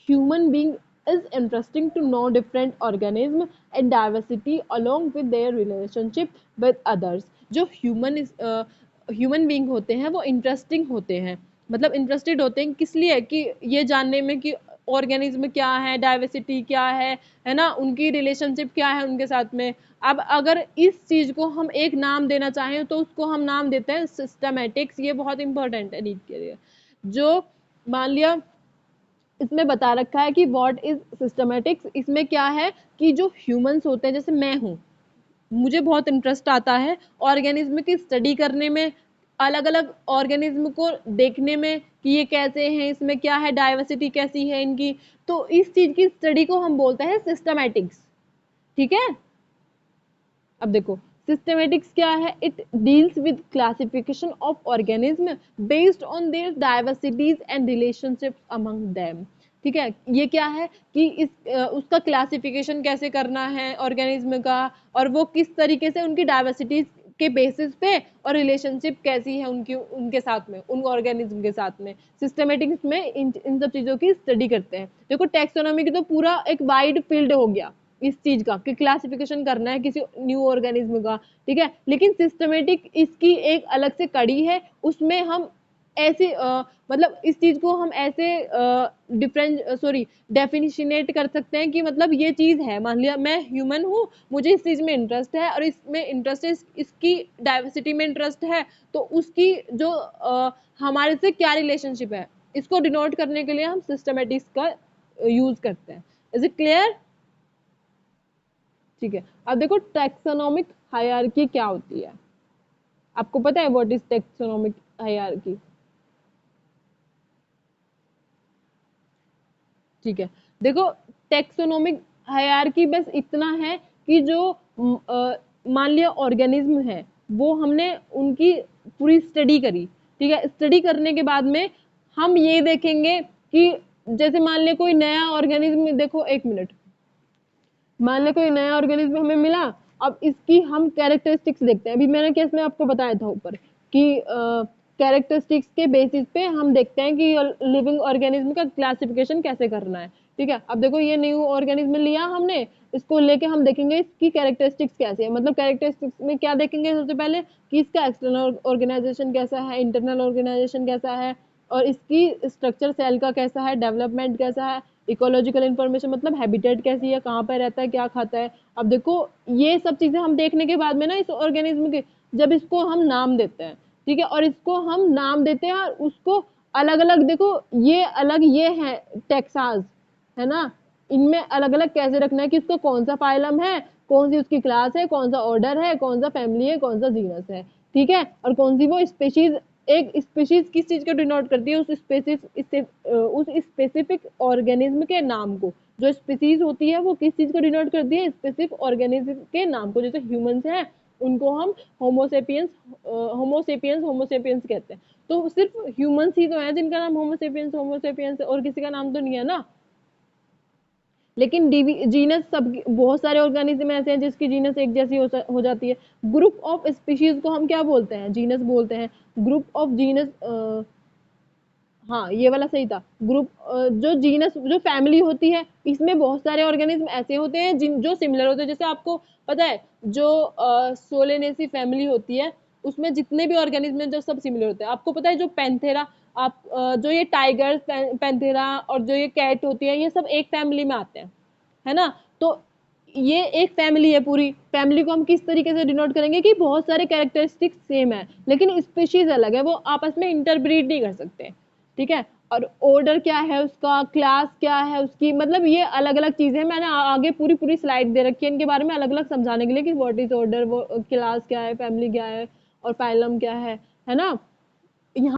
human being is interesting to know different organism and diversity along with their relationship with others. जो ह्यूमन बीइंग होते हैं वो इंटरेस्टिंग होते हैं, मतलब इंटरेस्टेड होते हैं किस लिए, कि ये जानने में कि ऑर्गेनिज्म क्या है, डाइवर्सिटी क्या है ना, उनकी रिलेशनशिप क्या है उनके साथ में। अब अगर इस चीज को हम एक नाम देना चाहें तो उसको हम नाम देते हैं सिस्टमैटिक्स। ये बहुत इंपॉर्टेंट है नीट के लिए। जो मान लिया इसमें बता रखा है कि व्हाट इज सिस्टमैटिक्स, इसमें क्या है कि जो ह्यूमंस होते हैं, जैसे मैं हूँ, मुझे बहुत इंटरेस्ट आता है ऑर्गेनिज्म की स्टडी करने में, अलग अलग ऑर्गेनिज्म को देखने में कि ये कैसे हैं, इसमें क्या है, डाइवर्सिटी कैसी है इनकी, तो इस चीज की स्टडी को हम बोलते हैं सिस्टमैटिक्स, ठीक है। अब देखो सिस्टमेटिक्स क्या है, it deals with classification of organism based on their diversities and relationships among them, ठीक है। ये क्या है कि उसका क्लासिफिकेशन कैसे करना है ऑर्गेनिज्म का, और वो किस तरीके से उनकी डाइवर्सिटीज के बेसिस पे और रिलेशनशिप कैसी है उनकी उनके साथ में, उन ऑर्गेनिज्म के साथ में। सिस्टमेटिक्स में इन सब चीजों की स्टडी करते हैं। देखो टैक्सोनॉमी की तो पूरा एक वाइड फील्ड हो गया इस चीज का कि क्लासिफिकेशन करना है किसी न्यू ऑर्गेनिज्म का, ठीक है। लेकिन सिस्टमेटिक इसकी एक अलग से कड़ी है, उसमें हम ऐसे मतलब इस चीज को हम ऐसे डिफरेंट सॉरी डेफिनिशिनेट कर सकते हैं कि मतलब ये चीज है, मान लिया मैं ह्यूमन हूँ, मुझे इस चीज में इंटरेस्ट है और इसमें इंटरेस्ट है, इसकी डाइवर्सिटी में इंटरेस्ट है, तो उसकी जो हमारे से क्या रिलेशनशिप है, इसको डिनोट करने के लिए हम सिस्टमेटिक्स का यूज करते हैं। Is it clear? ठीक है। अब देखो टैक्सोनॉमिक हायरार्की क्या होती है, आपको पता है व्हाट इज टैक्सोनॉमिक हायरार्की? ठीक है। देखो टैक्सोनॉमिक हायरार्की बस इतना है कि जो मान लिया ऑर्गेनिज्म है, वो हमने उनकी पूरी स्टडी करी, ठीक है। स्टडी करने के बाद में हम ये देखेंगे कि जैसे मान लिया कोई नया ऑर्गेनिज्म, देखो एक मिनट, मान लो कोई नया ऑर्गेनिज्म हमें मिला, अब इसकी हम कैरेक्टरिस्टिक्स देखते हैं। अभी मैंने क्या इसमें आपको बताया था ऊपर कि कैरेक्टरिस्टिक्स के बेसिस पे हम देखते हैं कि लिविंग ऑर्गेनिज्म का क्लासिफिकेशन कैसे करना है, ठीक है। अब देखो ये न्यू ऑर्गेनिज्म लिया हमने, इसको लेके हम देखेंगे इसकी कैरेक्टरिस्टिक्स कैसी है, मतलब कैरेक्टरिस्टिक्स में क्या देखेंगे सबसे पहले कि इसका एक्सटर्नल ऑर्गेनाइजेशन कैसा है, इंटरनल ऑर्गेनाइजेशन कैसा है, और इसकी स्ट्रक्चर सेल का कैसा है, डेवलपमेंट कैसा है, इकोलॉजिकल इंफॉर्मेशन मतलब हैबिटेट कैसी है, कहाँ पर रहता है, क्या खाता है। अब देखो ये सब चीजें हम देखने के बाद में ना इस ऑर्गेनिज्म के, जब इसको हम नाम देते हैं, ठीक है, और इसको हम नाम देते हैं और उसको अलग अलग, देखो ये अलग ये है टेक्सास, है ना, इनमें अलग अलग कैसे रखना है कि उसका कौन सा फाइलम है, कौन सी उसकी क्लास है, कौन सा ऑर्डर है, कौन सा फैमिली है, कौन सा जीनस है, ठीक है, और कौन सी वो स्पेशीज, एक स्पेशीज किस चीज को डिनोट करती है, उस स्पेसिस उस स्पेसिफिक ऑर्गेनिज्म के नाम को, जो स्पीसीज होती है वो किस चीज को डिनोट करती है, स्पेसिफिक ऑर्गेनिज्म के नाम को। जैसे ह्यूमंस हैं उनको हम होमोसेपियंस होमोसेपियंस कहते हैं, तो सिर्फ ह्यूमंस ही तो हैं जिनका नाम होमोसेपियंस होमोसेपियंस है, और किसी का नाम तो नहीं है ना। लेकिन जीनस सब बहुत सारे ऑर्गेनिज्म ऐसे हैं जिसकी जीनस एक जैसी हो जाती है। ग्रुप ऑफ स्पीशीज को हम क्या बोलते हैं, जीनस बोलते हैं। ग्रुप ऑफ जीनस, हाँ ये वाला सही था, ग्रुप जो जीनस जो फैमिली होती है, इसमें बहुत सारे ऑर्गेनिज्म ऐसे होते हैं जिन जो सिमिलर होते हैं। जैसे आपको पता है जो सोलेनेसी फैमिली होती है, उसमें जितने भी ऑर्गेनिज्म हैं जो सब सिमिलर होते हैं। आपको पता है जो पैंथेरा, आप जो ये टाइगर पैंथेरा और जो ये कैट होती है, ये सब एक फैमिली में आते हैं, है ना। तो ये एक फैमिली है, पूरी फैमिली को हम किस तरीके से डिनोट करेंगे कि बहुत सारे कैरेक्टरिस्टिक्स सेम है लेकिन स्पीशीज अलग है, वो आपस में इंटरब्रीड नहीं कर सकते, ठीक है। और ऑर्डर क्या है उसका, क्लास क्या है उसकी, मतलब ये अलग अलग चीजें मैंने आगे पूरी पूरी स्लाइड दे रखी है इनके बारे में अलग अलग समझाने के लिए कि व्हाट इज ऑर्डर, वो क्लास क्या है, फैमिली क्या है और फाइलम क्या है ना।